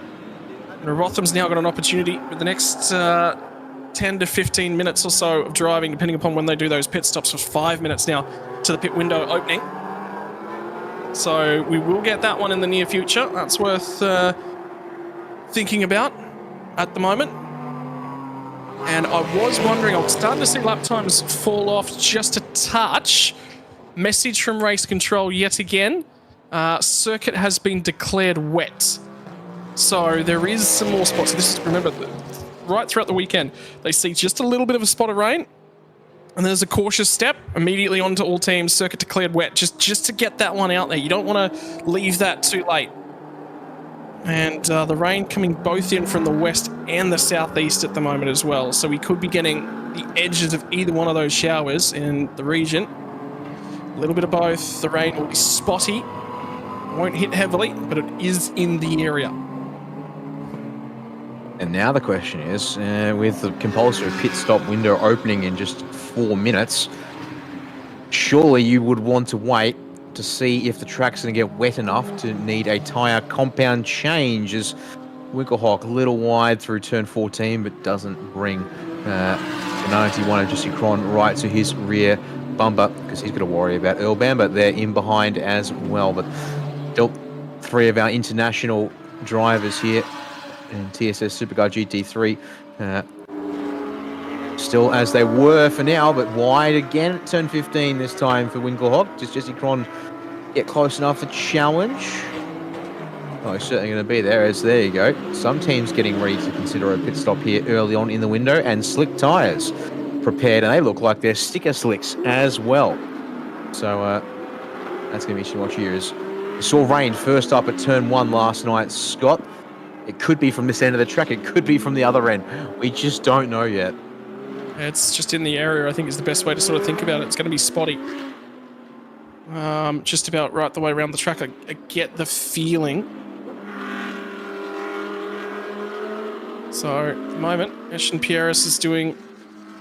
[SPEAKER 2] And Robotham's now got an opportunity with the next 10 to 15 minutes or so of driving, depending upon when they do those pit stops, for 5 minutes now to the pit window opening. So we will get that one in the near future. That's worth thinking about at the moment. And I was wondering, I was starting to see lap times fall off just a touch. Message from race control yet again. Circuit has been declared wet. So there is some more spots. This is, remember, right throughout the weekend, they see just a little bit of a spot of rain. And there's a cautious step immediately onto all teams, circuit declared wet, just to get that one out there. You don't want to leave that too late. And the rain coming both in from the west and the southeast at the moment as well. So we could be getting the edges of either one of those showers in the region. A little bit of both. The rain will be spotty. Won't hit heavily, but it is in the area.
[SPEAKER 1] And now the question is, with the compulsory pit stop window opening in just 4 minutes, surely you would want to wait to see if the track's going to get wet enough to need a tyre compound change, as Winkelhock a little wide through turn 14, but doesn't bring the 91 of Jesse Cron right to his rear bumper, because he's got to worry about Earl Bamber there in behind as well. But still, 3 of our international drivers here in TSS Supercar GT3 still as they were for now, but wide again at turn 15 this time for Winkelhock. Does Jesse Cron get close enough for challenge? Oh, he's certainly going to be there, as there you go. Some teams getting ready to consider a pit stop here early on in the window, and slick tyres prepared, and they look like they're sticker slicks as well. So that's going to be interesting to watch here. As we saw rain first up at turn 1 last night, Scott. It could be from this end of the track. It could be from the other end. We just don't know yet.
[SPEAKER 2] It's just in the area, I think, is the best way to sort of think about it. It's going to be spotty. Just about right the way around the track. I get the feeling. So, at the moment, Etienne Pierres is doing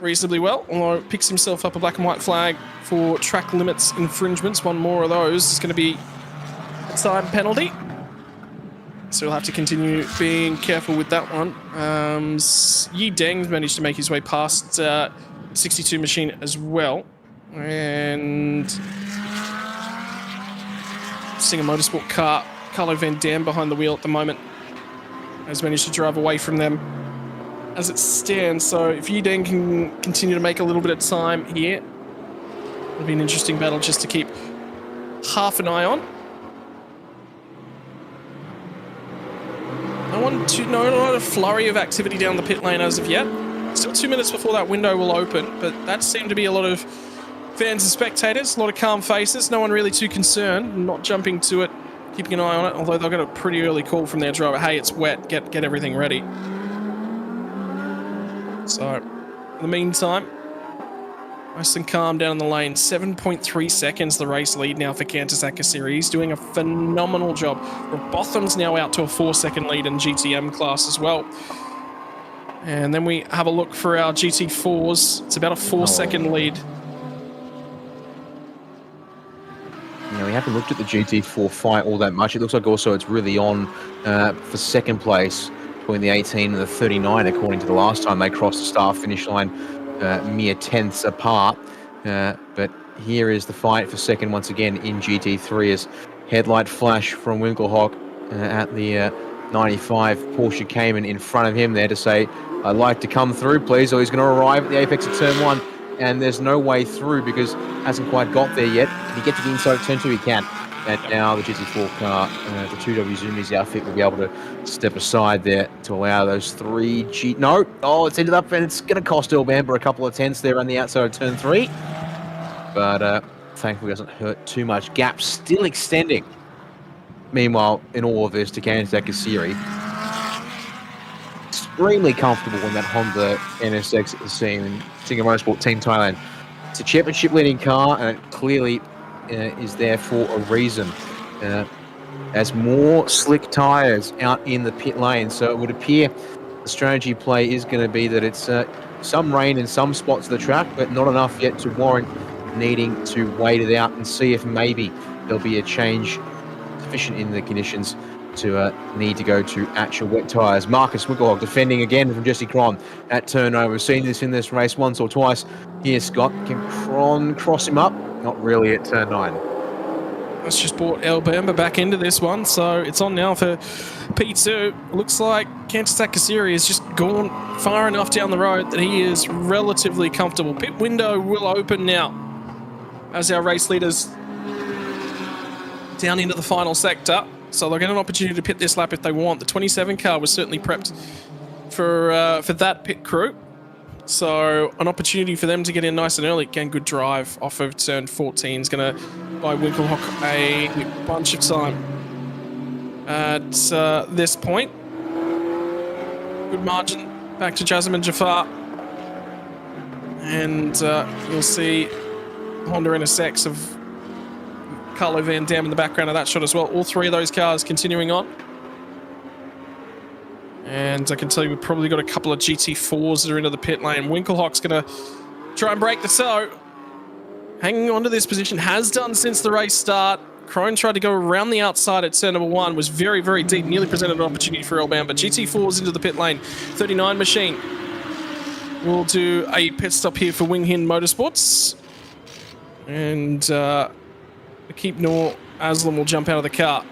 [SPEAKER 2] reasonably well, although picks himself up a black and white flag for track limits infringements. One more of those is going to be a time penalty. So we'll have to continue being careful with that one. Yi Deng's managed to make his way past 62 machine as well. And Singer Motorsport car, Carlo Van Dam behind the wheel at the moment, has managed to drive away from them as it stands. So if Yi Deng can continue to make a little bit of time here, it'll be an interesting battle just to keep half an eye on. Not a flurry of activity down the pit lane as of yet. Still 2 minutes before that window will open, but that seemed to be a lot of fans and spectators, a lot of calm faces, no one really too concerned, not jumping to it, keeping an eye on it, although they've got a pretty early call from their driver, hey, it's wet, get everything ready. So, in the meantime, nice and calm down in the lane. 7.3 seconds the race lead now for Kantas Akasiri. He's doing a phenomenal job. Botham's now out to a 4-second lead in GTM class as well. And then we have a look for our GT4s. It's about a 4-second lead.
[SPEAKER 1] Yeah, we haven't looked at the GT4 fight all that much. It looks like also it's really on for second place between the 18 and the 39, according to the last time they crossed the start-finish line. Mere tenths apart, but here is the fight for second once again in GT3 as headlight flash from Winkelhock at the 95 Porsche Cayman in front of him there to say, I'd like to come through please, or he's going to arrive at the apex of turn 1, and there's no way through because hasn't quite got there yet. Can he get to the inside of turn 2? He can. And now the GT4 car, the 2W Zumi's outfit will be able to step aside there to allow those 3 No! Oh, it's ended up, and it's going to cost Earl Bamber a couple of tenths there on the outside of turn 3. But thankfully doesn't hurt too much. Gap still extending. Meanwhile, in all of this, to Kantas Akasiri, extremely comfortable in that Honda NSX scene, Singer Motorsport Team Thailand. It's a championship leading car, and it clearly is there for a reason. As more slick tyres out in the pit lane, so it would appear the strategy play is going to be that it's some rain in some spots of the track, but not enough yet to warrant needing to wait it out and see if maybe there'll be a change sufficient in the conditions to need to go to actual wet tyres. Marcus Wickelhock defending again from Jesse Cron at turn 9. We've seen this in this race once or twice. Here, Scott, can Cron cross him up? Not really at turn 9.
[SPEAKER 2] That's just brought El Bamba back into this one, so it's on now for P2. Looks like Kantasak Kasiri has just gone far enough down the road that he is relatively comfortable. Pit window will open now as our race leaders down into the final sector. So they'll get an opportunity to pit this lap if they want. The 27 car was certainly prepped for that pit crew. So an opportunity for them to get in nice and early. Again, good drive off of turn 14 is going to buy Winkelhock a bunch of time at this point. Good margin back to Jasmine Jafar. And you'll see Honda NSX of Carlo Van Dam in the background of that shot as well. All three of those cars continuing on. And I can tell you we've probably got a couple of GT4s that are into the pit lane. Winkelhock's going to try and break the toe. Hanging on to this position, has done since the race start. Crone tried to go around the outside at turn number 1, was very, very deep, nearly presented an opportunity for Elbound, but GT4's into the pit lane. 39 machine will do a pit stop here for Wing Hin Motorsports. And Keep Noor Aslam will jump out of the car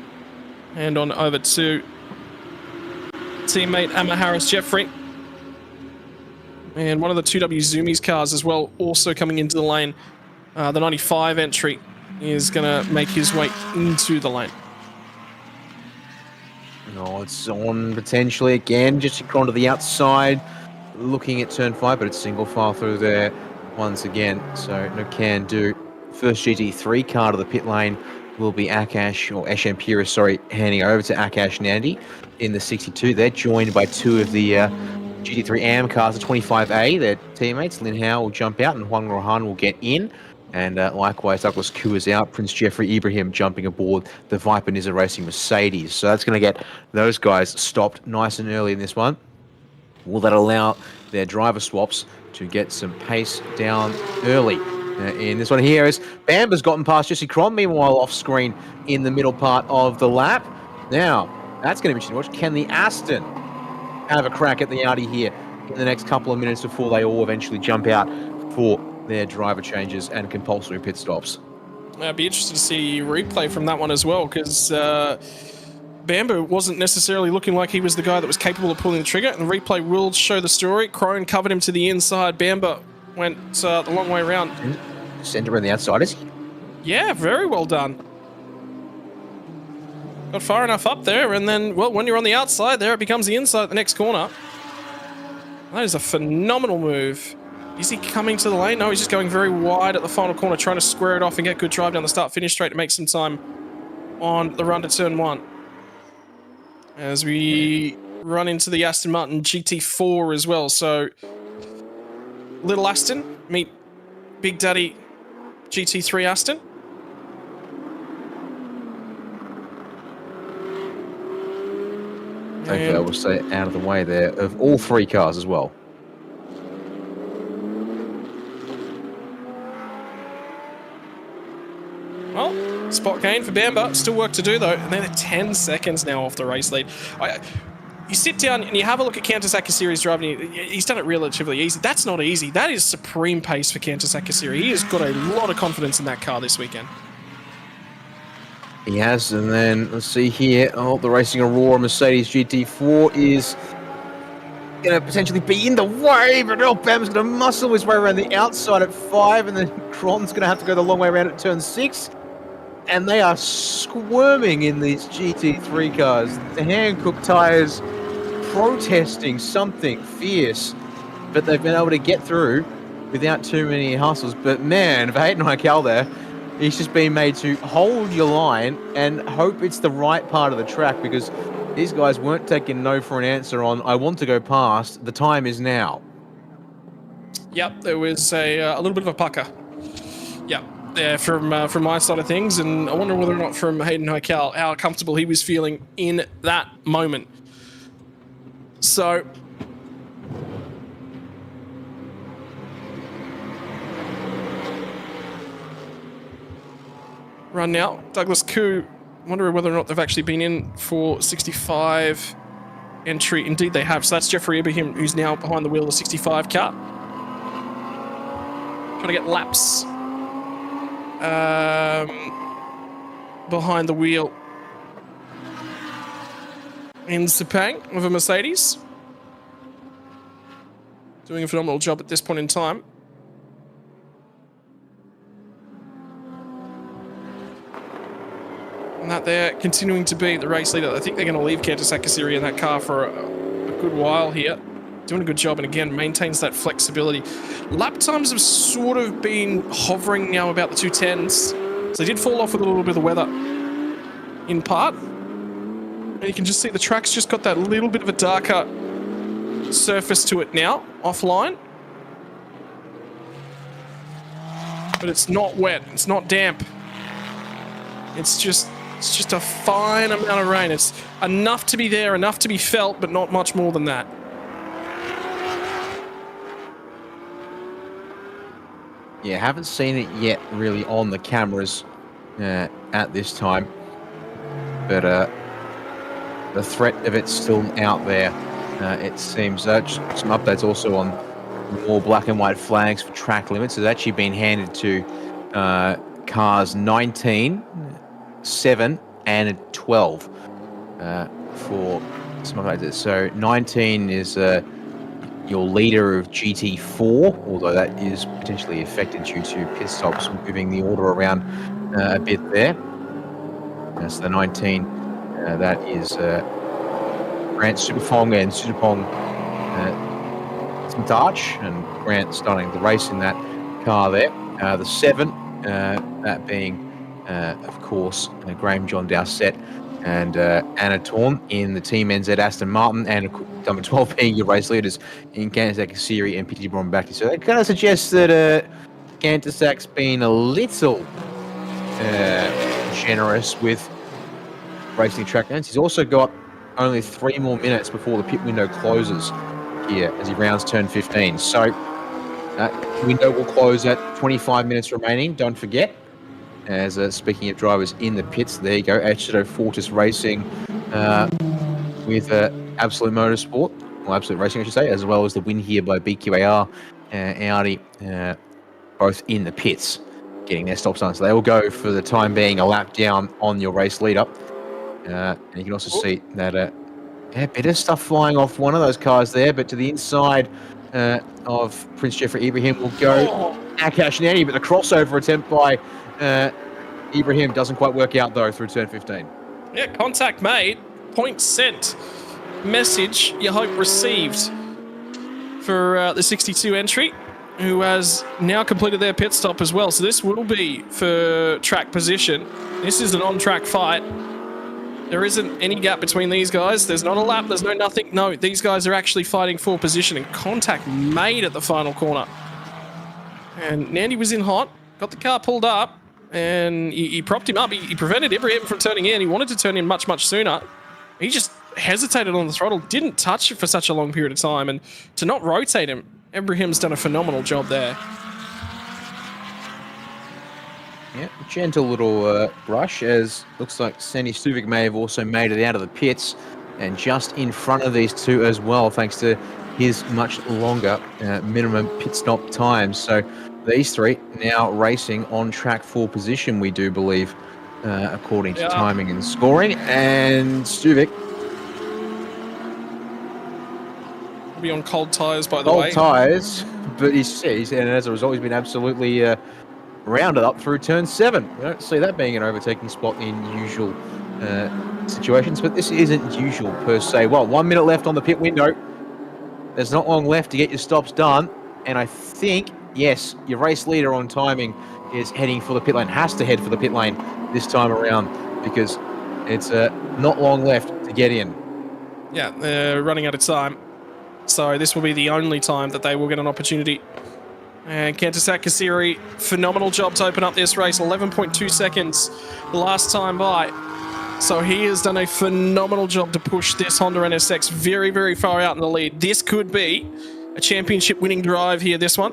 [SPEAKER 2] and on over to teammate Amma Harris Jeffrey. And one of the 2W Zoomies cars as well, also coming into the lane. The 95 entry is going to make his way into the lane.
[SPEAKER 1] No, it's on potentially again, just onto the outside, looking at turn 5, but it's single file through there once again, so no can do. First GT3 car to the pit lane will be Akash, or Eshan Pira, sorry, handing over to Akash Nandi in the 62. They're joined by two of the GT3 AM cars, the 25A. Their teammates, Lin Hao will jump out and Huang Rohan will get in. And likewise, Douglas Koo is out. Prince Jeffrey Ibrahim jumping aboard the Viper Nizza Racing Mercedes. So that's going to get those guys stopped nice and early in this one. Will that allow their driver swaps to get some pace down early? In this one here is Bamba's gotten past Jesse Cron, meanwhile off screen in the middle part of the lap. Now, that's going to be interesting to watch. Can the Aston have a crack at the Audi here in the next couple of minutes before they all eventually jump out for their driver changes and compulsory pit stops?
[SPEAKER 2] I'd be interested to see a replay from that one as well, because Bamba wasn't necessarily looking like he was the guy that was capable of pulling the trigger, and the replay will show the story. Crone covered him to the inside. Bamba went the long way around.
[SPEAKER 1] Send around the outside, is he?
[SPEAKER 2] Yeah, very well done. Got far enough up there, and then, well, when you're on the outside there, it becomes the inside at the next corner. That is a phenomenal move. Is he coming to the lane? No, he's just going very wide at the final corner, trying to square it off and get good drive down the start-finish straight to make some time on the run to turn 1. As we run into the Aston Martin GT4 as well. So, Little Aston meet Big Daddy GT3 Aston.
[SPEAKER 1] Okay, I will say out of the way there of all three cars as well.
[SPEAKER 2] Well, spot gain for Bamba. Still work to do, though. And they're 10 seconds now off the race lead. You sit down and you have a look at Kantasak Kasiri's driving. He's done it relatively easy. That's not easy. That is supreme pace for Kantasak Kasiri. He has got a lot of confidence in that car this weekend.
[SPEAKER 1] He has, and then let's see here. Oh, the Racing Aurora Mercedes GT4 is going to potentially be in the way, but Bam's going to muscle his way around the outside at 5, and then Cron's going to have to go the long way around at turn 6. And they are squirming in these GT3 cars. The Hankook tyres protesting something fierce, but they've been able to get through without too many hustles. But man, for Hayden Heikel there, He's just been made to hold your line and hope it's the right part of the track, because these guys weren't taking no for an answer on, I want to go past, the time is now.
[SPEAKER 2] Yep, there was a little bit of a pucker. Yep, yeah, from my side of things, and I wonder whether or not from Hayden Hokel how comfortable he was feeling in that moment. So, run now. Douglas Koo, wondering whether or not they've actually been in for 65 entry. Indeed, they have. So that's Jeffrey Ibrahim, who's now behind the wheel of the 65 car. Trying to get laps behind the wheel in Sepang with a Mercedes. Doing a phenomenal job at this point in time. And that they're continuing to be the race leader. I think they're going to leave Kantar Sakasiri in that car for a good while here. Doing a good job, and again, maintains that flexibility. Lap times have sort of been hovering now about the 210s. So they did fall off with a little bit of the weather in part. And you can just see the track's just got that little bit of a darker surface to it now, offline. But it's not wet, it's not damp. It's just a fine amount of rain. It's enough to be there, enough to be felt, but not much more than that.
[SPEAKER 1] Yeah, haven't seen it yet really on the cameras at this time. But the threat of it's still out there, it seems. Just some updates also on more black and white flags for track limits. It's actually been handed to cars 19, 7 and 12 for some updates. So 19 is your leader of GT4, although that is potentially affected due to pit stops, moving the order around a bit there. So the 19, that is Grant Supafong and Sutapong Darch, and Grant starting the race in that car there. The 7, that being, of course, Graham John Dowsett and Anna Torn in the Team NZ Aston Martin, and number 12 being your race leaders in Kantar Sakasiri and Piti Brombaki. So that kind of suggests that Kantar Sak's been a little generous with racing track ends. He's also got only 3 more minutes before the pit window closes here as he rounds turn 15. So that window will close at 25 minutes remaining, don't forget. As speaking of drivers in the pits, there you go, H2O Fortis Racing with Absolute Motorsport, or Absolute Racing I should say, as well as the win here by BQAR Audi, both in the pits, getting their stops done. So they will go for the time being a lap down on your race leader. And you can also see that a bit of stuff flying off one of those cars there, but to the inside of Prince Jeffrey Ibrahim will go Akash Nani, but the crossover attempt by Ibrahim doesn't quite work out though through turn 15.
[SPEAKER 2] Yeah, contact made, point sent, message you hope received for the 62 entry, who has now completed their pit stop as well. So this will be for track position. This is an on-track fight. There isn't any gap between these guys. There's not a lap, there's no nothing. No, these guys are actually fighting for position, and contact made at the final corner. And Nandy was in hot, got the car pulled up, and he propped him up. He prevented Ibrahim from turning in. He wanted to turn in much, much sooner. He just hesitated on the throttle, didn't touch it for such a long period of time, and to not rotate him, Ibrahim's done a phenomenal job there.
[SPEAKER 1] Yeah, gentle little brush, as looks like Sandy Stuvik may have also made it out of the pits, and just in front of these two as well, thanks to his much longer minimum pit stop time. So these three now racing on track for position, we do believe, according to timing and scoring. And Stuvik
[SPEAKER 2] will be on cold tyres, by the way.
[SPEAKER 1] Cold tyres, but he's and as a result, he's been absolutely rounded up through turn 7. We don't see that being an overtaking spot in usual situations, but this isn't usual per se. Well, 1 minute left on the pit window. There's not long left to get your stops done, and I think, yes, your race leader on timing is heading for the pit lane, has to head for the pit lane this time around because it's not long left to get in.
[SPEAKER 2] Yeah, they're running out of time. So this will be the only time that they will get an opportunity. And Kantasak Kasiri, phenomenal job to open up this race. 11.2 seconds the last time by. So he has done a phenomenal job to push this Honda NSX very, very far out in the lead. This could be a championship winning drive here, this one.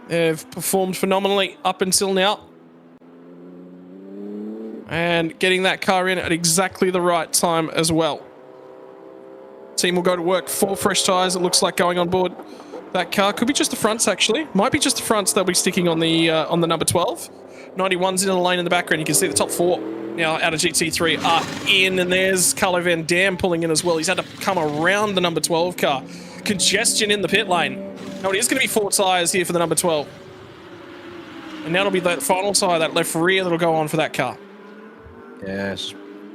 [SPEAKER 2] They've performed phenomenally up until now. And getting that car in at exactly the right time as well. Team will go to work, 4 fresh tyres, it looks like, going on board. That car could be just the fronts, actually. Might be just the fronts they'll be sticking on the number 12. 91's in the lane in the background. You can see the top 4 now out of GT3 are in, and there's Carlo Van Dam pulling in as well. He's had to come around the number 12 car. Congestion in the pit lane. Now it is going to be 4 tyres here for the number 12. And now it'll be that final tyre, that left rear, that'll go on for that car.
[SPEAKER 1] Yes,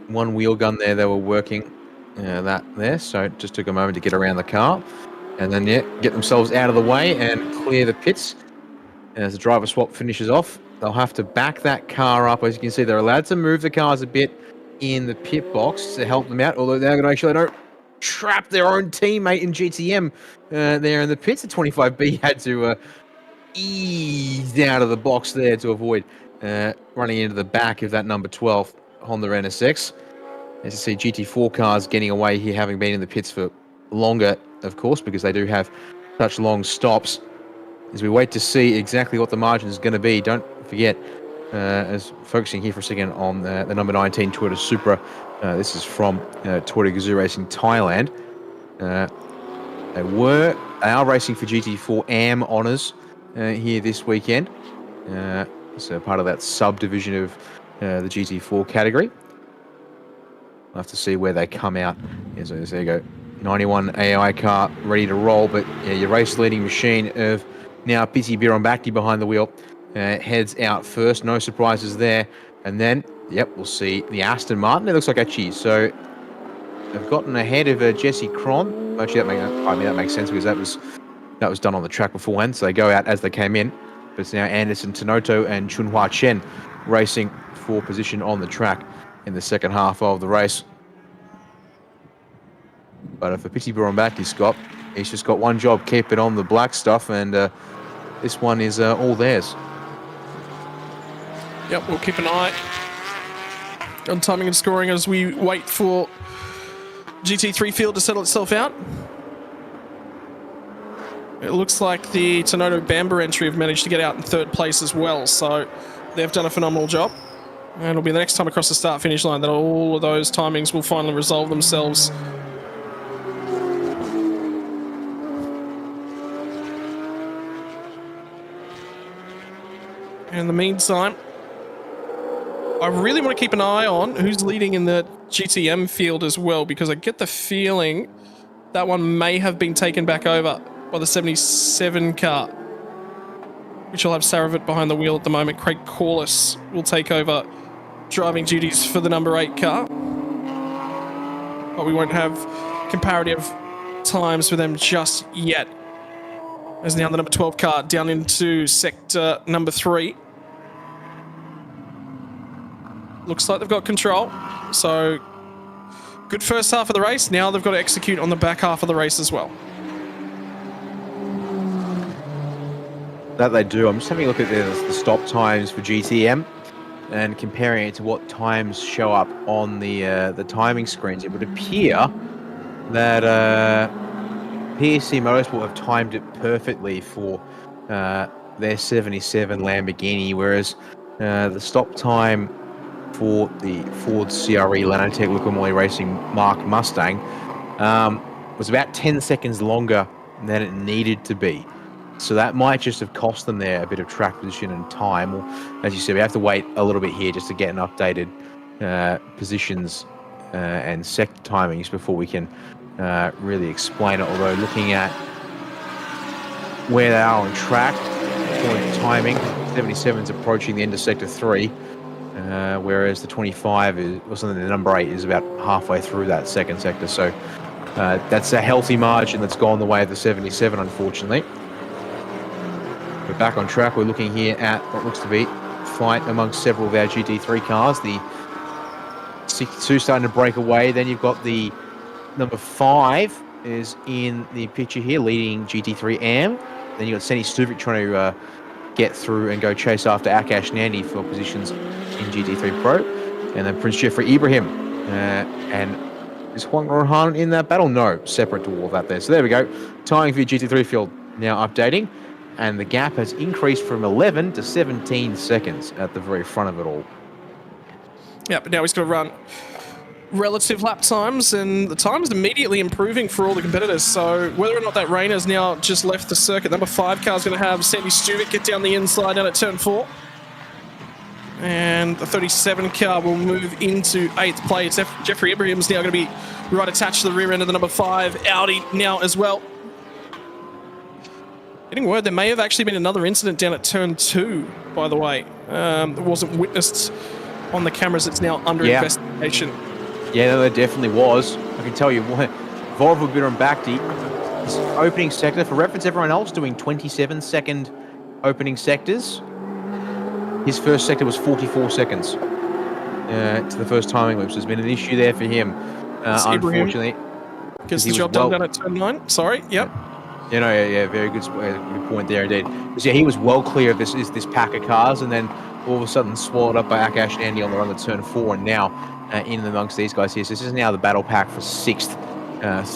[SPEAKER 1] one wheel gun there they were working that there, so it just took a moment to get around the car. And then, yeah, get themselves out of the way and clear the pits. And as the driver swap finishes off, they'll have to back that car up. As you can see, they're allowed to move the cars a bit in the pit box to help them out, although they're going to make sure they don't trap their own teammate in GTM there in the pits. The 25B had to ease out of the box there to avoid running into the back of that number 12 Honda NSX. As you see, GT4 cars getting away here, having been in the pits for longer, of course, because they do have such long stops. As we wait to see exactly what the margin is going to be, don't forget, as focusing here for a second on the number 19 Toyota Supra. This is from Toyota Gazoo Racing Thailand. They are racing for GT4 AM honours here this weekend. So part of that subdivision of the GT4 category. We'll have to see where they come out. Yeah, so there you go. 91 AI car ready to roll, but yeah, your race leading machine of now Piti Birombakti behind the wheel heads out first. No surprises there. And then, yep, we'll see the Aston Martin. It looks like actually, so they've gotten ahead of Jesse Cron. Actually, that makes sense because that was done on the track beforehand. So they go out as they came in. But it's now Anderson Tanoto and Chunhua Chen racing for position on the track in the second half of the race. But for Piti Birombakti, Scott, he's just got one job, keep it on the black stuff, and this one is all theirs.
[SPEAKER 2] Yep, we'll keep an eye on timing and scoring as we wait for GT3 field to settle itself out. It looks like the Tanoto Bamba entry have managed to get out in 3rd place as well, so they've done a phenomenal job. And it'll be the next time across the start-finish line that all of those timings will finally resolve themselves. In the meantime, I really want to keep an eye on who's leading in the GTM field as well, because I get the feeling that one may have been taken back over by the 77 car, which will have Saravit behind the wheel at the moment. Craig Corliss will take over driving duties for the number 8 car. But we won't have comparative times for them just yet. As now the number 12 car down into sector number 3. Looks like they've got control. So, good first half of the race. Now they've got to execute on the back half of the race as well.
[SPEAKER 1] That they do. I'm just having a look at the stop times for GTM and comparing it to what times show up on the timing screens. It would appear that PSC Motorsport have timed it perfectly for their 77 Lamborghini, whereas the stop time for the Ford CRE Lanotech Locomoy Racing Mark Mustang was about 10 seconds longer than it needed to be. So that might just have cost them there a bit of track position and time. Or, as you said, we have to wait a little bit here just to get an updated positions and sector timings before we can really explain it. Although looking at where they are on track, point timing, 77's approaching the end of sector 3, whereas the 25 the number 8 is about halfway through that second sector. So that's a healthy margin that's gone the way of the 77, unfortunately. But back on track. We're looking here at what looks to be a fight amongst several of our GT3 cars. The 62 starting to break away. Then you've got the number 5 is in the picture here, leading GT3 AM. Then you've got Senny Stuvik trying to get through and go chase after Akash Nandi for positions in GT3 Pro. And then Prince Jeffrey Ibrahim. And is Juan Rohan in that battle? No, separate to all of that there. So there we go. Timing for your GT3 field now updating. And the gap has increased from 11 to 17 seconds at the very front of it all.
[SPEAKER 2] Yeah, but now he's got to run relative lap times, and the time is immediately improving for all the competitors. So whether or not that rain has now just left the circuit, number 5 car is going to have Sandy Stuvik get down the inside down at turn 4. And the 37 car will move into 8th place. Jeffrey Ibrahim's now going to be right attached to the rear end of the number 5 Audi now as well. Getting word there may have actually been another incident down at turn 2, by the way. It wasn't witnessed on the cameras. It's now under investigation.
[SPEAKER 1] Yeah, no, there definitely was. I can tell you what, Vorval Bitter and Bhakti, his opening sector, for reference, everyone else doing 27-second opening sectors. His first sector was 44 seconds to the first timing loop. So there's been an issue there for him, unfortunately.
[SPEAKER 2] Gets the job done down at turn 9. Sorry, yep.
[SPEAKER 1] Yeah, very good point there indeed. Because he was well clear of this pack of cars, and then all of a sudden swallowed up by Akash Nandi on the run at turn 4, and now in amongst these guys here. So this is now the battle pack for 6th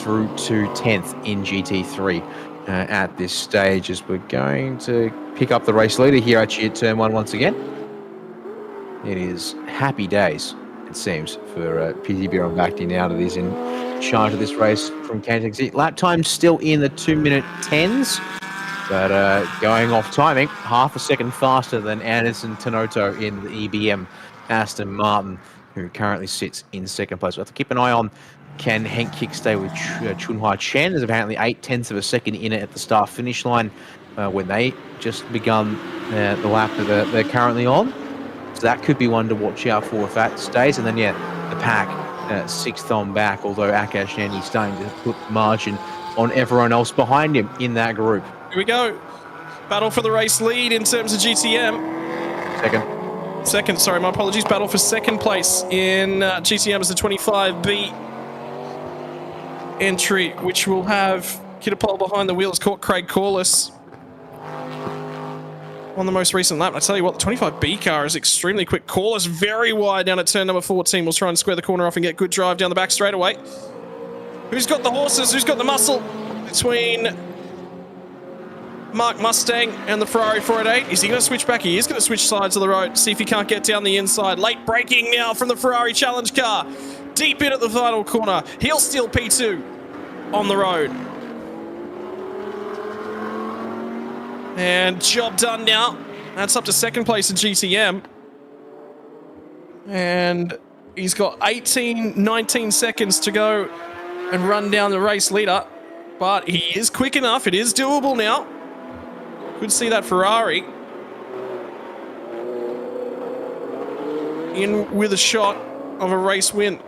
[SPEAKER 1] through to 10th in GT3 at this stage, as we're going to pick up the race leader here actually at turn 1 once again. It is happy days, it seems, for PT Biron Bhakti now that he's in charge of this race from Kantak. Lap time still in the 2-minute 10s, but going off timing, half a second faster than Anderson Tanoto in the EBM Aston Martin, who currently sits in 2nd place. We'll have to keep an eye on, can Henk Kick stay with Chunhua Chen? There's apparently 0.8 of a second in it at the start-finish line when they just begun the lap that they're currently on. So that could be one to watch out for if that stays. And then, the pack 6th on back, although Akash Nandi starting to put margin on everyone else behind him in that group.
[SPEAKER 2] Here we go. Battle for the race lead in terms of GTM. Second, sorry, my apologies. Battle for 2nd place in GTM as the 25B entry, which will have Kitapole behind the wheels, caught Craig Corliss on the most recent lap. I tell you what, the 25B car is extremely quick. Corliss very wide down at turn number 14. We'll try and square the corner off and get good drive down the back straightaway. Who's got the horses? Who's got the muscle between Mark Mustang and the Ferrari 488? Is he going to switch back? He is going to switch sides of the road, see if he can't get down the inside. Late braking now from the Ferrari Challenge car. Deep in at the final corner. He'll steal P2 on the road. And job done now. That's up to 2nd place in GTM. And he's got 19 seconds to go and run down the race leader. But he is quick enough. It is doable now. Could see that Ferrari in with a shot of a race win.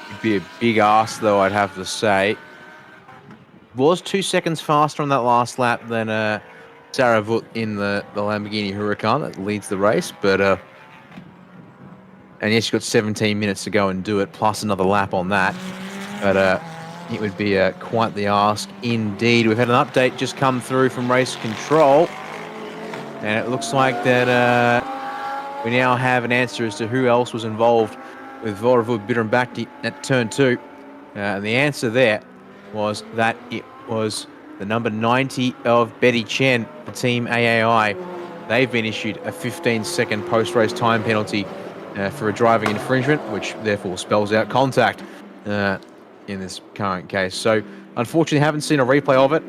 [SPEAKER 1] It'd be a big ask, though, I'd have to say. Was 2 seconds faster on that last lap than Sarah Voot in the Lamborghini Huracan that leads the race, but and yes, you've got 17 minutes to go and do it, plus another lap on that. But it would be quite the ask indeed. We've had an update just come through from race control, and it looks like that we now have an answer as to who else was involved with Voravud Bittern Bhakti at turn 2. And the answer there was that it was the number 90 of Betty Chen, the team AAI. They've been issued a 15-second post-race time penalty for a driving infringement, which therefore spells out contact in this current case. So unfortunately, haven't seen a replay of it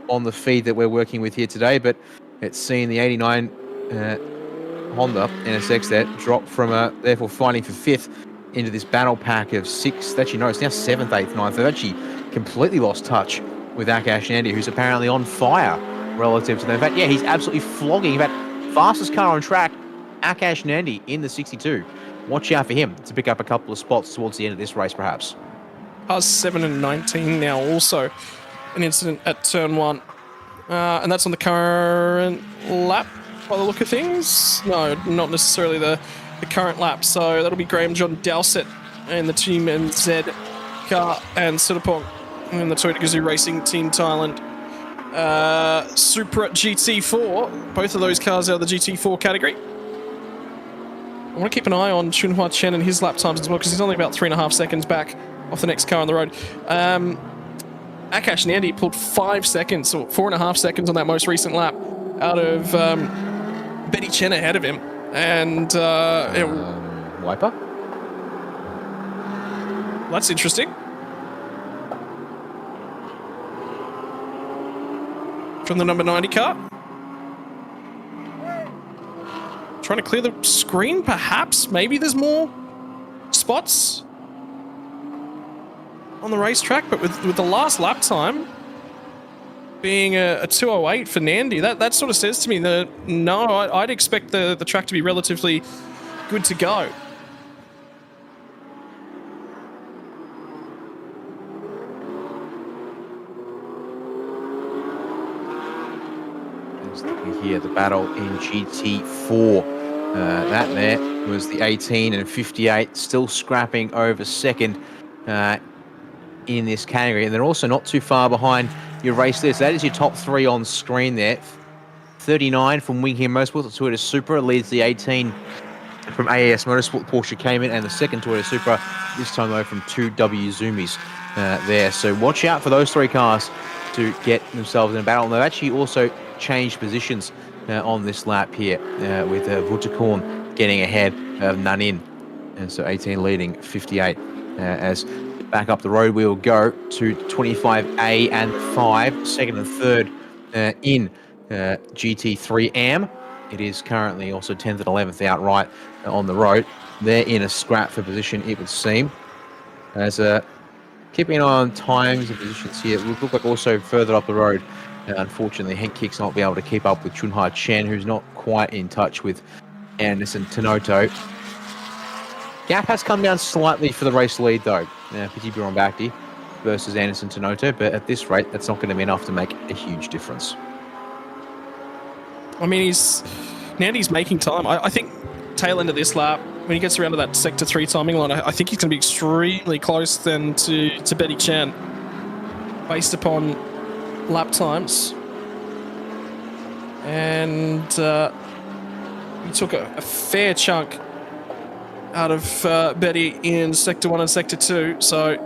[SPEAKER 1] on the feed that we're working with here today, but it's seen the 89 Honda NSX there drop from therefore fighting for 5th into this battle pack of 6th. Actually, no, it's now 7th, 8th, 9th. They've actually completely lost touch with Akash Nandi, who's apparently on fire relative to them. In fact, yeah, he's absolutely flogging. In fact, fastest car on track, Akash Nandi in the 62. Watch out for him to pick up a couple of spots towards the end of this race, perhaps.
[SPEAKER 2] Cars 7 and 19 now also an incident at turn 1. And that's on the current lap by the look of things. No, not necessarily the current lap. So that'll be Graham John Dowsett and the Team NZ car and Sepang and the Toyota Gazoo Racing Team Thailand. Supra GT4. Both of those cars out of the GT4 category. I want to keep an eye on Chunhua Chen and his lap times as well, because he's only about 3.5 seconds back off the next car on the road. Akash Nandi pulled 5 seconds, or 4.5 seconds on that most recent lap out of Betty Chen ahead of him. And
[SPEAKER 1] Wiper?
[SPEAKER 2] That's interesting. From the number 90 car. Trying to clear the screen, perhaps? Maybe there's more spots on the racetrack, but with the last lap time being a 2:08 for Nandi, that sort of says to me that no, I'd expect the track to be relatively good to go.
[SPEAKER 1] Here, the battle in GT4. That there was the 18 and 58, still scrapping over second in this category. And they're also not too far behind your race list. That is your top 3 on screen there. 39 from Wing Him Motorsport, the Toyota Supra leads the 18 from AAS Motorsport, Porsche Cayman, and the second Toyota Supra, this time though from 2W Zoomies there. So watch out for those 3 cars to get themselves in a battle. And they've actually also changed positions on this lap here with Vutakorn getting ahead of Nanin. And so 18 leading 58 as back up the road we'll go to 25A and 5, second and third in GT3 AM. It is currently also 10th and 11th outright on the road. They're in a scrap for position, it would seem. As keeping an eye on times and positions here, it would look like also further up the road. Unfortunately, Henk Kick's not be able to keep up with Chunhua Chen, who's not quite in touch with Anderson Tenoto. Gap has come down slightly for the race lead, though. Piti Bakti versus Anderson Tenoto, but at this rate, that's not going to be enough to make a huge difference.
[SPEAKER 2] I mean, Nandi's making time. I think tail end of this lap, when he gets around to that Sector 3 timing line, I think he's going to be extremely close then to Betty Chen, based upon lap times. And he took a fair chunk out of Betty in Sector 1 and Sector 2, so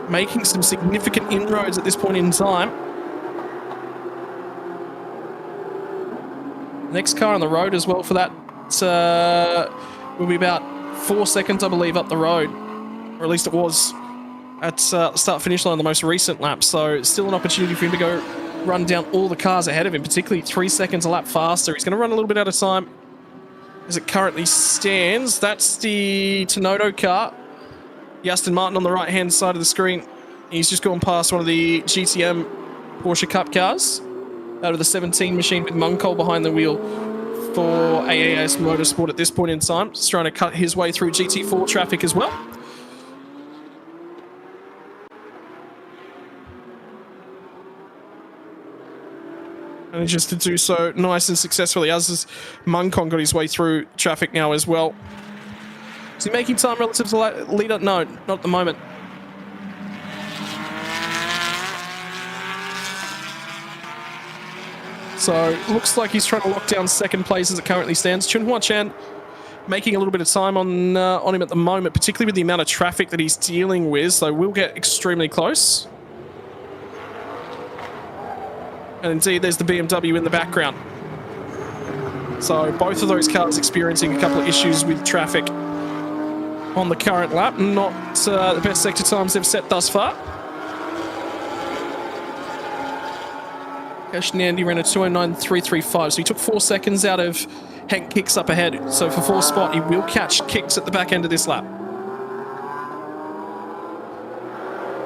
[SPEAKER 2] making some significant inroads at this point in time. Next car on the road as well for that will be about 4 seconds, I believe, up the road, or at least it was at the start-finish line on the most recent lap, so still an opportunity for him to go run down all the cars ahead of him, particularly 3 seconds a lap faster. He's going to run a little bit out of time as it currently stands. That's the Tenoto car, the Aston Martin on the right-hand side of the screen. He's just gone past one of the GTM Porsche Cup cars out of the 17 machine with Munkol behind the wheel for AAS Motorsport at this point in time. Just trying to cut his way through GT4 traffic as well. And just to do so nice and successfully, as has Munkon got his way through traffic now as well. Is he making time relative to the leader? No, not at the moment. So looks like he's trying to lock down second place as it currently stands. Chunhua Chen making a little bit of time on him at the moment, particularly with the amount of traffic that he's dealing with. So we'll get extremely close. And indeed, there's the BMW in the background. So both of those cars experiencing a couple of issues with traffic on the current lap. Not the best sector times they've set thus far. Cash Nandi ran a 209.335, so he took 4 seconds out of Hank Kicks up ahead. So for fourth spot, he will catch Kicks at the back end of this lap.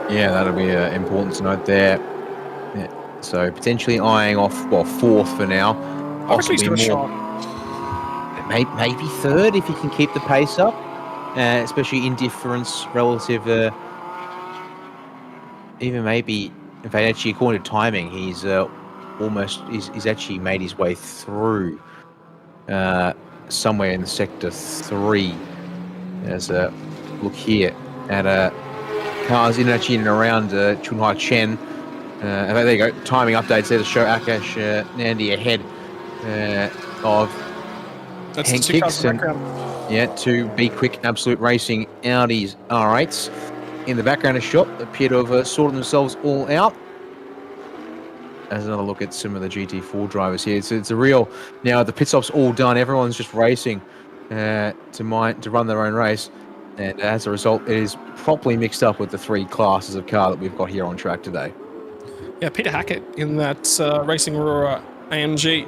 [SPEAKER 1] Yeah, that'll be important to note there. Yeah. So potentially eyeing off, well, fourth for now.
[SPEAKER 2] Possibly more. Shot.
[SPEAKER 1] Maybe third if he can keep the pace up, especially in difference relative even maybe, in fact, actually, according to timing, he's he's actually made his way through somewhere in sector 3. There's a look here at cars in actually in and around Chunhai Chen. In fact, there you go. Timing updates there to show Akash Nandi ahead of
[SPEAKER 2] That's
[SPEAKER 1] Hank
[SPEAKER 2] the two cars
[SPEAKER 1] Hicks
[SPEAKER 2] in
[SPEAKER 1] and
[SPEAKER 2] the background.
[SPEAKER 1] yeah, two B-Quik Absolute Racing Audis R8s. In the background, a shot appear to have sorted themselves all out. As another look at some of the GT4 drivers here, it's a real now. The pit stop's all done. Everyone's just racing to run their own race, and as a result, it is properly mixed up with the 3 classes of car that we've got here on track today.
[SPEAKER 2] Yeah, Peter Hackett in that Racing Aurora AMG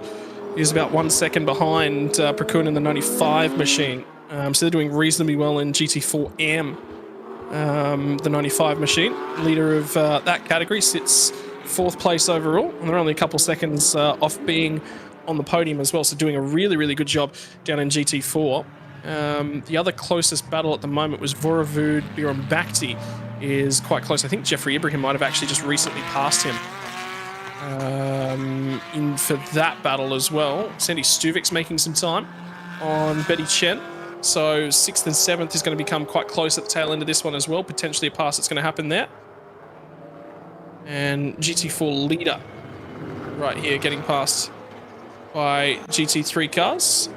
[SPEAKER 2] is about 1 second behind Prakun in the 95 machine. So they're doing reasonably well in GT4M. The 95 machine, leader of that category, sits 4th place overall, and they're only a couple seconds off being on the podium as well, so doing a really, really good job down in GT4. The other closest battle at the moment was Voravud Birambakti is quite close. I think Jeffrey Ibrahim might have actually just recently passed him in for that battle as well. Sandy Stuvik's making some time on Betty Chen. So 6th and 7th is going to become quite close at the tail end of this one as well. Potentially a pass that's going to happen there. And GT4 leader right here getting passed by GT3 cars.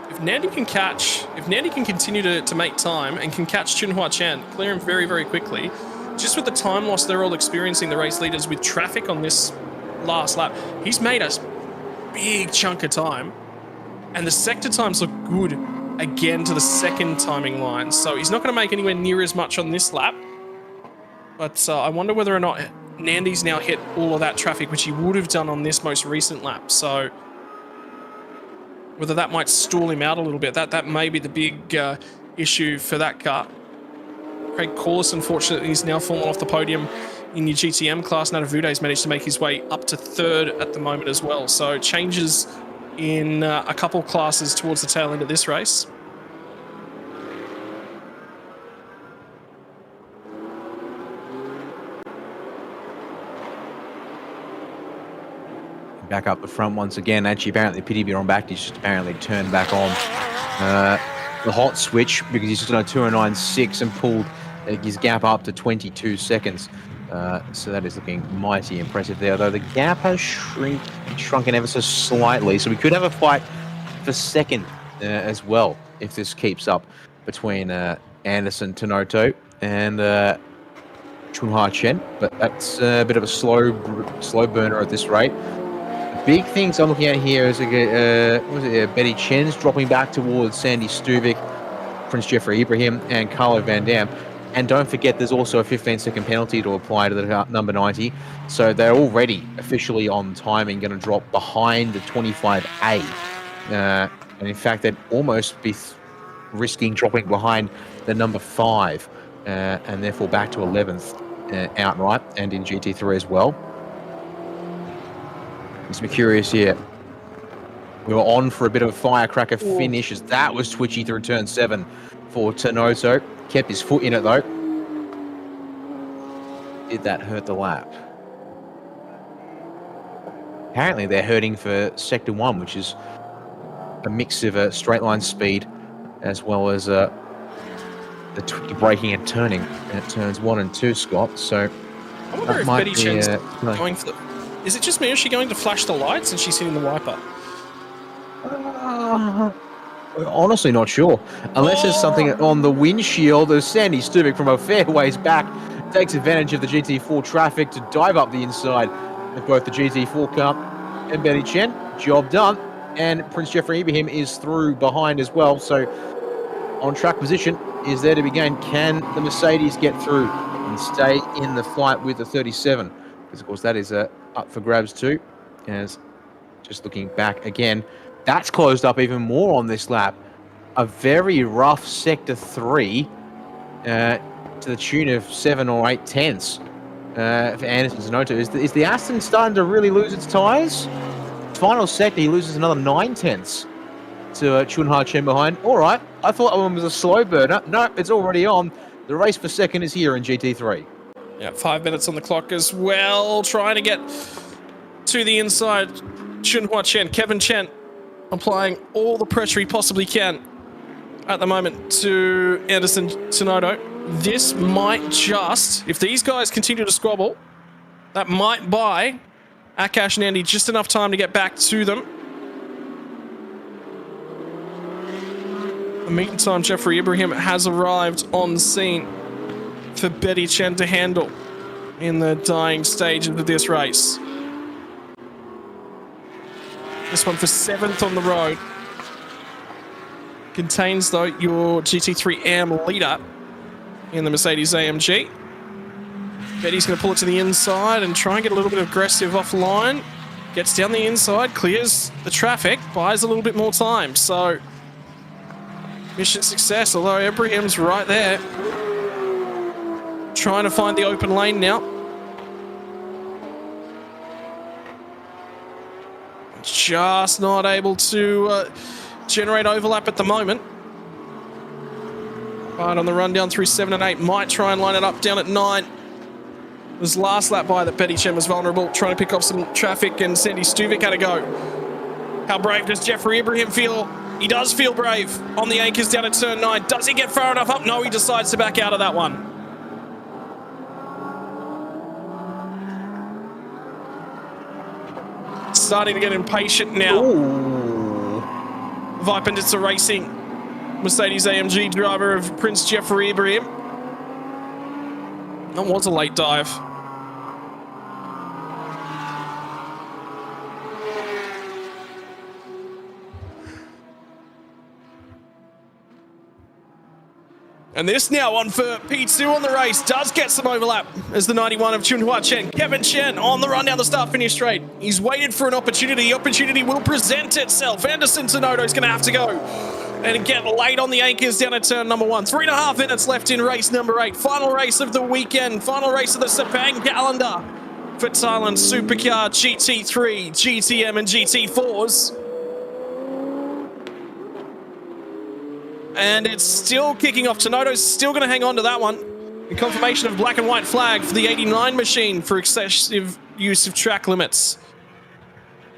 [SPEAKER 2] If Nandi can continue to make time and can catch Chunhua Chan, clear him very, very quickly, just with the time loss they're all experiencing, the race leaders, with traffic on this last lap, he's made a big chunk of time. And the sector times look good again to the second timing line. So he's not going to make anywhere near as much on this lap. But I wonder whether or not Nandi's now hit all of that traffic, which he would have done on this most recent lap. So whether that might stall him out a little bit. That may be the big issue for that car. Craig Corliss, unfortunately, is now fallen off the podium in your GTM class. Nadavude's managed to make his way up to 3rd at the moment as well. So changes in a couple classes towards the tail end of this race.
[SPEAKER 1] Back up the front once again. Actually, apparently, Pity Birambakti just apparently turned back on the hot switch because he's just on a 209.6 and pulled his gap up to 22 seconds. So that is looking mighty impressive there, although the gap has shrunken ever so slightly. So we could have a fight for second as well if this keeps up between Anderson Tanoto and Chunhua Chen. But that's a bit of a slow burner at this rate. Big things I'm looking at here is Betty Chen's dropping back towards Sandy Stuvik, Prince Jeffrey Ibrahim, and Carlo Van Dam. And don't forget, there's also a 15-second penalty to apply to the number 90. So they're already officially on timing, going to drop behind the 25A. And in fact, they'd almost be risking dropping behind the number 5, and therefore back to 11th outright and in GT3 as well. Let's be curious here. We were on for a bit of a firecracker finish as that was twitchy through turn 7 for Tanoto. Kept his foot in it though. Did that hurt the lap? Apparently they're hurting for sector 1, which is a mix of a straight line speed as well as the braking and turning at turns 1 and 2, Scott. So
[SPEAKER 2] I wonder if Betty Chen's going for the... Is it just me, or is she going to flash the lights and she's hitting the wiper?
[SPEAKER 1] Honestly, not sure. Unless there's something on the windshield as Sandy Stuvik from a fair ways back takes advantage of the GT4 traffic to dive up the inside of both the GT4 car and Betty Chen. Job done. And Prince Jeffrey Ibrahim is through behind as well. So on track position is there to be gained. Can the Mercedes get through and stay in the fight with the 37? Because, of course, that is up for grabs too. As just looking back again, that's closed up even more on this lap. A very rough sector 3 to the tune of 7 or 8 tenths for Anderson Tanoto. Is the Aston starting to really lose its tyres? Final sector, he loses another 9/10 to Chunha Chen behind. All right, I thought that one was a slow burner. No, it's already on. The race for second is here in GT3.
[SPEAKER 2] Yeah, 5 minutes on the clock as well. Trying to get to the inside. Chunhua Chen, Kevin Chen, applying all the pressure he possibly can at the moment to Anderson Tsunoda. This might just, if these guys continue to squabble, that might buy Akash and Andy just enough time to get back to them. In the meantime, Jeffrey Ibrahim has arrived on scene for Betty Chen to handle in the dying stages of this race. This one for 7th on the road. Contains, though, your GT3 AM leader in the Mercedes AMG. Betty's going to pull it to the inside and try and get a little bit aggressive offline. Gets down the inside, clears the traffic, buys a little bit more time. So, mission success, although Ibrahim's right there. Trying to find the open lane now. Just not able to generate overlap at the moment. But on the run down through 7 and 8, might try and line it up down at 9. It was last lap by that Betty Chen was vulnerable, trying to pick off some traffic, and Sandy Stuvik had a go. How brave does Jeffrey Ibrahim feel? He does feel brave on the anchors down at turn 9. Does he get far enough up? No, he decides to back out of that one. Starting to get impatient now.
[SPEAKER 1] Ooh.
[SPEAKER 2] Vipenditsa Racing, Mercedes AMG driver of Prince Jeffrey Ibrahim. That was a late dive. And this now on for P2 on the race. Does get some overlap as the 91 of Chunhua Chen. Kevin Chen on the run down the start-finish straight. He's waited for an opportunity. The opportunity will present itself. Anderson Tsunoda is going to have to go and get late on the anchors down at turn number 1. 3.5 minutes left in race number 8. Final race of the weekend. Final race of the Sepang calendar for Thailand Supercar GT3, GTM and GT4s. And it's still kicking off. Tsunoda's still going to hang on to that one. In confirmation of black and white flag for the 89 machine for excessive use of track limits.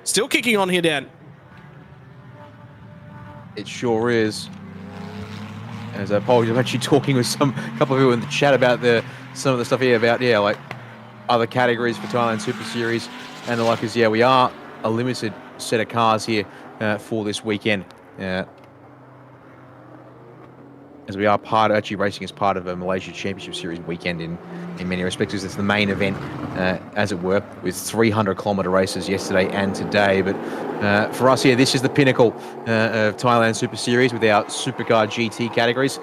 [SPEAKER 2] Still kicking on here, Dan.
[SPEAKER 1] It sure is. As I apologize, I'm actually talking with a couple of people in the chat about some of the stuff here about, like other categories for Thailand Super Series and the like. Is we are a limited set of cars here for this weekend. As we are actually racing as part of a Malaysia Championship Series weekend in many respects. It's the main event, as it were, with 300-kilometre races yesterday and today. But for us here, this is the pinnacle of Thailand Super Series with our Supercar GT categories.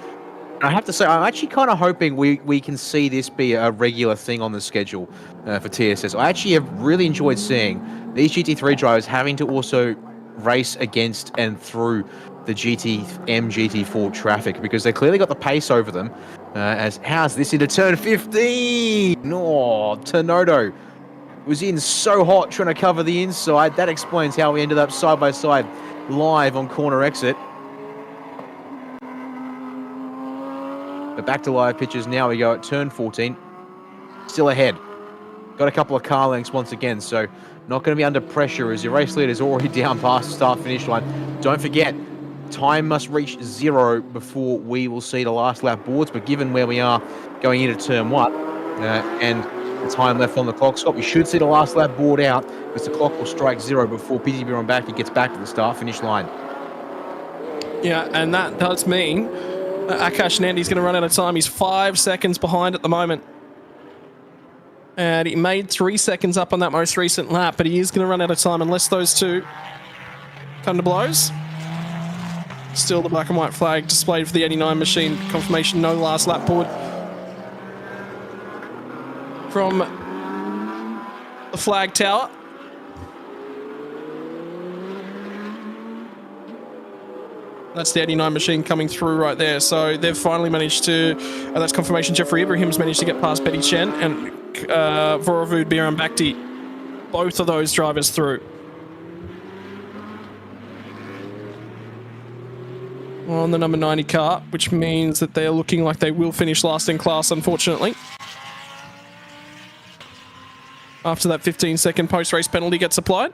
[SPEAKER 1] And I have to say, I'm actually kind of hoping we can see this be a regular thing on the schedule for TSS. I actually have really enjoyed seeing these GT3 drivers having to also race against and through the GTM, GT4 traffic, because they clearly got the pace over them. How's this into turn 15? Oh, Tsunoda was in so hot trying to cover the inside. That explains how we ended up side by side live on corner exit. But back to live pictures now. We go at turn 14. Still ahead. Got a couple of car lengths once again, so not going to be under pressure as your race leader is already down past the start-finish line. Don't forget, time must reach 0 before we will see the last lap boards, but given where we are going into turn 1 and the time left on the clock, Scott, we should see the last lap board out because the clock will strike 0 before PTB on back. It gets back to the start-finish line.
[SPEAKER 2] Yeah, and that does mean Akash Nandi's going to run out of time. He's 5 seconds behind at the moment. And he made 3 seconds up on that most recent lap, but he is going to run out of time unless those two come to blows. Still the black and white flag displayed for the 89 machine. Confirmation, no last lap board from the flag tower. That's the 89 machine coming through right there. So they've finally managed to, that's confirmation, Jeffrey Ibrahim's managed to get past Betty Chen and Vorovud Biram Bhakti. Both of those drivers through. on the number 90 car, which means that they're looking like they will finish last in class, unfortunately. After that 15-second post-race penalty gets applied.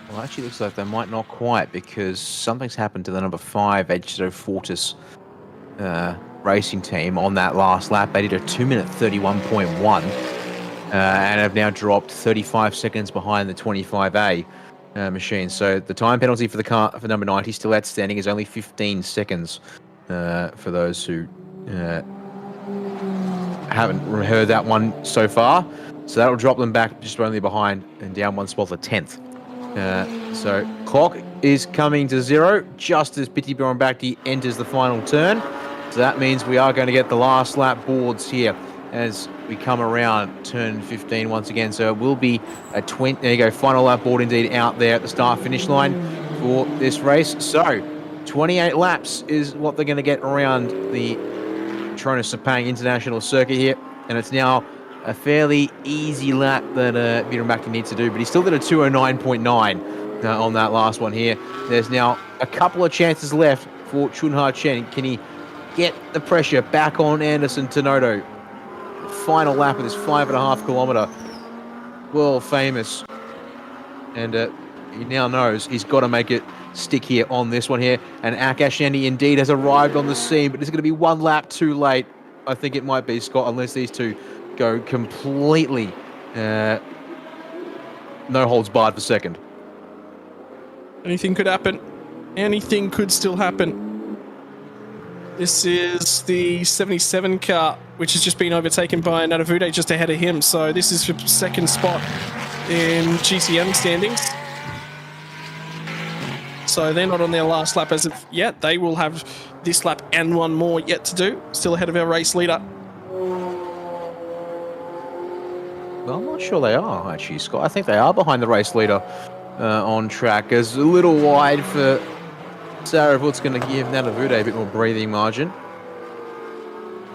[SPEAKER 1] Well, actually looks like they might not quite, because something's happened to the number 5 H0 Fortis racing team on that last lap. They did a 2-minute 31.1 and have now dropped 35 seconds behind the 25A machine. So the time penalty for the car for number 90 still outstanding is only 15 seconds for those who haven't heard that one so far. So that'll drop them back just only behind and down one spot, the 10th. So clock is coming to 0 just as Piti Bhirombhakdi enters the final turn. So that means we are going to get the last lap boards here as we come around turn 15 once again. So it will be a 20. There you go, final lap board indeed out there at the start finish line for this race. So 28 laps is what they're going to get around the Toronto Sepang International Circuit here, and it's now a fairly easy lap that Bhirombhakdi needs to do, but he still did a 209.9 on that last one here. There's now a couple of chances left for Chunha Chen. Can he get the pressure back on Anderson Tenodo? Final lap of this 5.5 kilometer, world famous, and he now knows he's got to make it stick here on this one here. And Akash Andy indeed has arrived on the scene, but it's going to be one lap too late. I think it might be, Scott, unless these two go completely no holds barred for second.
[SPEAKER 2] Anything could happen. Anything could still happen. This is the 77 car, which has just been overtaken by Nadavude just ahead of him. So this is for second spot in GTM standings. So they're not on their last lap as of yet. They will have this lap and one more yet to do. Still ahead of our race leader.
[SPEAKER 1] Well, I'm not sure they are, actually, Scott. I think they are behind the race leader on track. It's a little wide for Sarahwood's going to give Nadavude a bit more breathing margin.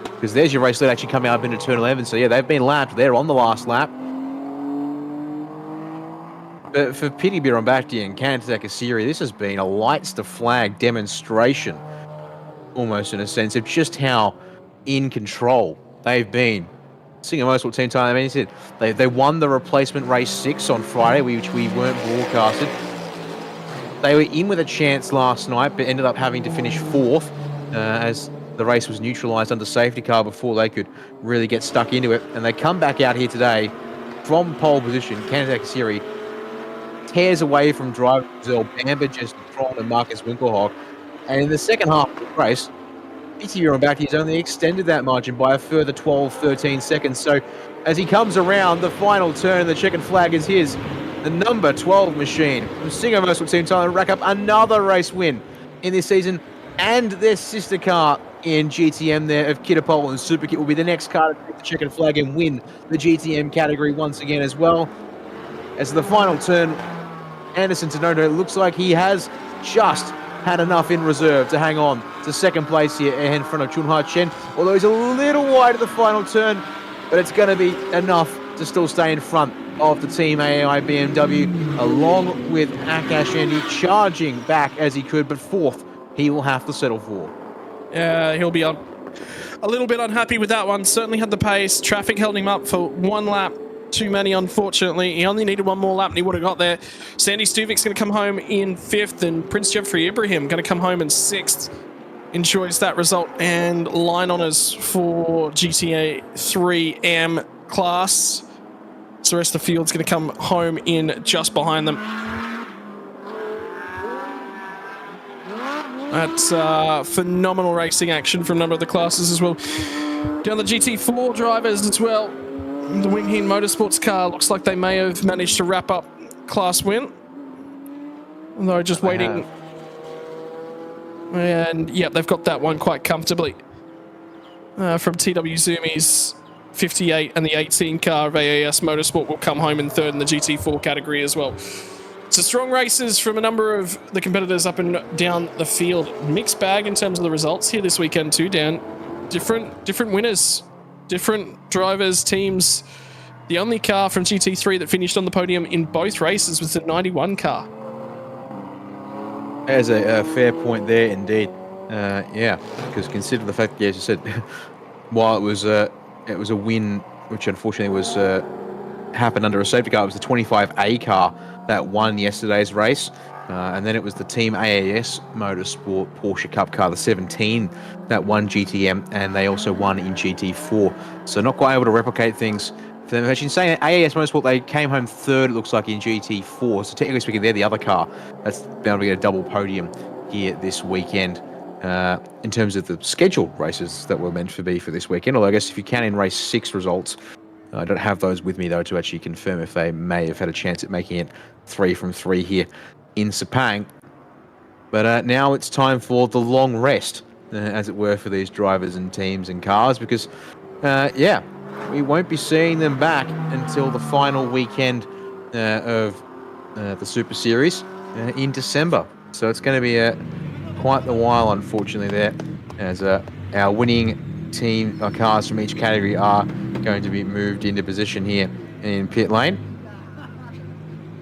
[SPEAKER 1] Because there's your race leader actually coming up into turn 11. So, yeah, they've been lapped. They're on the last lap. But for Piti Bhirombhakdi and Kanataka Asiri, this has been a lights to flag demonstration, almost in a sense, of just how in control they've been. Singer Motorsport Team Thailand, I mean, they won the replacement race 6 on Friday, which we weren't broadcasted. They were in with a chance last night, but ended up having to finish 4th as the race was neutralised under safety car before they could really get stuck into it. And they come back out here today from pole position. Kanataka Asiri tears away from driver Brazil, Bamber, Justin Tron and Marcus Winkelhock. And in the second half of the race, Piti Bhirombhakdi has only extended that margin by a further 12, 13 seconds. So as he comes around the final turn, the checkered flag is his. The number 12 machine from Singer Motorsport Team Thailand rack up another race win in this season, and their sister car in GTM there of Kittapole and Superkit will be the next car to take the checkered flag and win the GTM category once again as well. As the final turn, Anderson Tenodo looks like he has just had enough in reserve to hang on to second place here in front of Chunha Chen, although he's a little wide at the final turn, but it's going to be enough to still stay in front of the Team AAI BMW, along with Akash Andy charging back as he could, but 4th he will have to settle for.
[SPEAKER 2] Yeah, he'll be a little bit unhappy with that one. Certainly had the pace. Traffic held him up for one lap too many, unfortunately. He only needed one more lap and he would have got there. Sandy Stuvic's going to come home in 5th, and Prince Jeffrey Ibrahim going to come home in 6th. Enjoys that result, and line honours for GTA 3M class. So the rest of the field's going to come home in just behind them. That's phenomenal racing action from a number of the classes as well. Down the GT4 drivers as well. The Wing Hin Motorsports car looks like they may have managed to wrap up class win. Although just waiting. And yep, they've got that one quite comfortably. From TW Zoomies 58 and the 18 car of AAS Motorsport will come home in 3rd in the GT4 category as well. So strong races from a number of the competitors up and down the field. Mixed bag in terms of the results here this weekend too, Dan. Different winners, different drivers, teams. The only car from GT3 that finished on the podium in both races was the 91 car.
[SPEAKER 1] There's a fair point there, indeed. Yeah, because consider the fact, as you said, while it was a win, which unfortunately was happened under a safety car. It was the 25A car that won yesterday's race. And then it was the Team AAS Motorsport Porsche Cup car, the 17, that won GTM, and they also won in GT4. So not quite able to replicate things for them. Actually, saying AAS Motorsport, they came home third, it looks like, in GT4. So technically speaking, they're the other car that's bound to get a double podium here this weekend. In terms of the scheduled races that were meant to be for this weekend, although I guess if you count in race 6 results, I don't have those with me, though, to actually confirm if they may have had a chance at making it 3 from 3 here in Sepang. But now it's time for the long rest, as it were, for these drivers and teams and cars, because, yeah, we won't be seeing them back until the final weekend of the Super Series in December. So it's going to be quite the while, unfortunately, there, as our winning team cars from each category are going to be moved into position here in pit lane.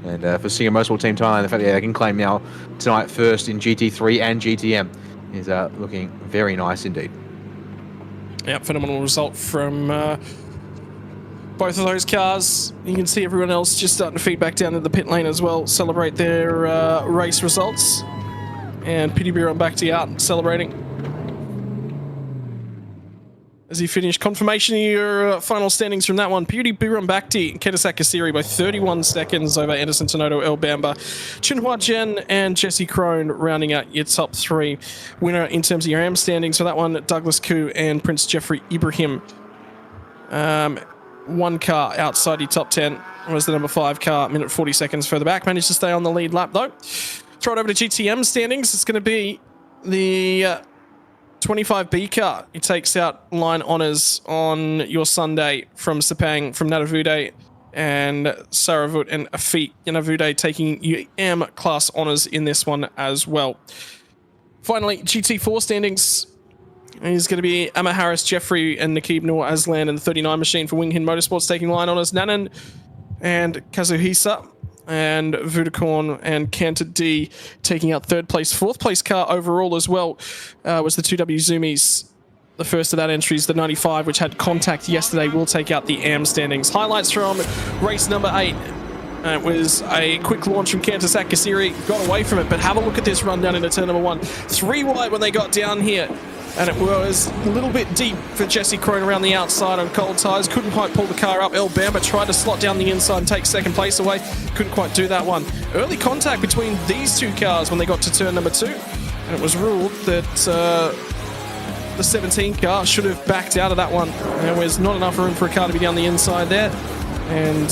[SPEAKER 1] And for Singer Motorsport Team Thailand, the fact that they can claim now tonight first in GT3 and GTM is looking very nice indeed.
[SPEAKER 2] Yeah, phenomenal result from both of those cars. You can see everyone else just starting to feed back down to the pit lane as well, celebrate their race results. And Pity Beer on Bakhti out celebrating as he finished. Confirmation of your final standings from that one. Beauty Biram Bakhti and Ketasak Kasiri by 31 seconds over Anderson Tenoto, El Bamba, Chunhua Jen, and Jesse Crone rounding out your top 3. Winner in terms of your AM standings for that one, Douglas Koo and Prince Jeffrey Ibrahim. One car outside your top 10 was the number 5 car, minute 40 seconds further back. Managed to stay on the lead lap though. Throw it over to GTM standings. It's going to be the 25B car. He takes out line honours on your Sunday from Sepang, from Nadavude and Saravut, and Afik Yanavude taking UM class honours in this one as well. Finally, GT4 standings is going to be Amma Harris, Jeffrey, and Nakib Noor Aslan in the 39 machine for Wing Hin Motorsports taking line honours. Nanan and Kazuhisa and Vudakorn and Cantor D taking out 3rd place. 4th place car overall as well was the 2W Zoomies. The first of that entry is the 95, which had contact yesterday, will take out the AM standings. Highlights from race number 8. It was a quick launch from Cantor Sakasiri, got away from it, but have a look at this run down into turn number 1. 3 wide when they got down here. And it was a little bit deep for Jesse Crone around the outside on cold tyres. Couldn't quite pull the car up. El Bamba tried to slot down the inside and take 2nd place away. Couldn't quite do that one. Early contact between these 2 cars when they got to turn number 2. And it was ruled that the 17 car should have backed out of that one. There was not enough room for a car to be down the inside there. And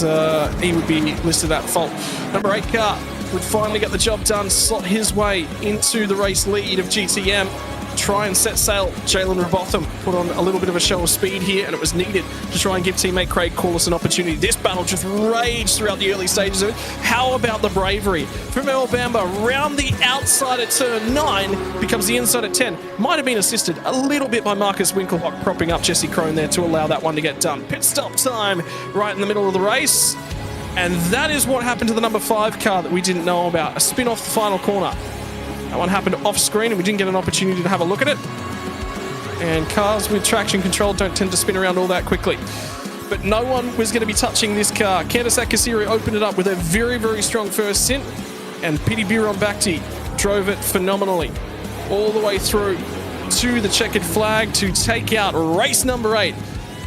[SPEAKER 2] he would be listed at fault. Number 8 car would finally get the job done, slot his way into the race lead of GTM. Try and set sail. Jalen Robotham put on a little bit of a show of speed here, and it was needed to try and give teammate Craig Corliss an opportunity. This battle just raged throughout the early stages of it. How about the bravery from El Bamba round the outside at turn 9, becomes the inside at 10. Might have been assisted a little bit by Marcus Winkelhock propping up Jesse Crone there to allow that one to get done. Pit stop time right in the middle of the race. And that is what happened to the number 5 car that we didn't know about. A spin off the final corner. That one happened off screen and we didn't get an opportunity to have a look at it. And cars with traction control don't tend to spin around all that quickly. But no one was going to be touching this car. Kandasak Kasiri opened it up with a very, very strong first stint. And Pity Biron Bakhti drove it phenomenally all the way through to the checkered flag to take out race number 8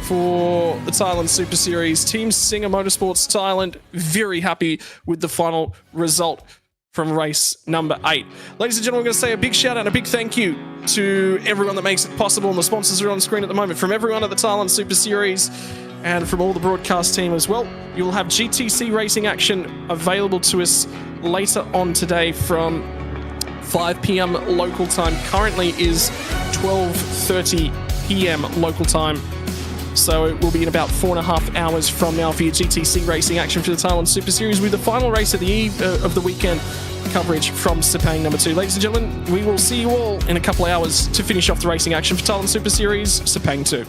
[SPEAKER 2] for the Thailand Super Series. Team Singer Motorsports Thailand very happy with the final result from race number 8. Ladies and gentlemen, I'm going to say a big shout out and a big thank you to everyone that makes it possible, and the sponsors are on screen at the moment, from everyone at the Thailand Super Series and from all the broadcast team as well. You'll have GTC racing action available to us later on today from 5 p.m. local time. Currently is 12:30 p.m. local time. So it will be in about 4.5 hours from now for your GTC racing action for the Thailand Super Series, with the final race at the eve of the weekend coverage from Sepang number 2. Ladies and gentlemen, we will see you all in a couple of hours to finish off the racing action for Thailand Super Series Sepang 2.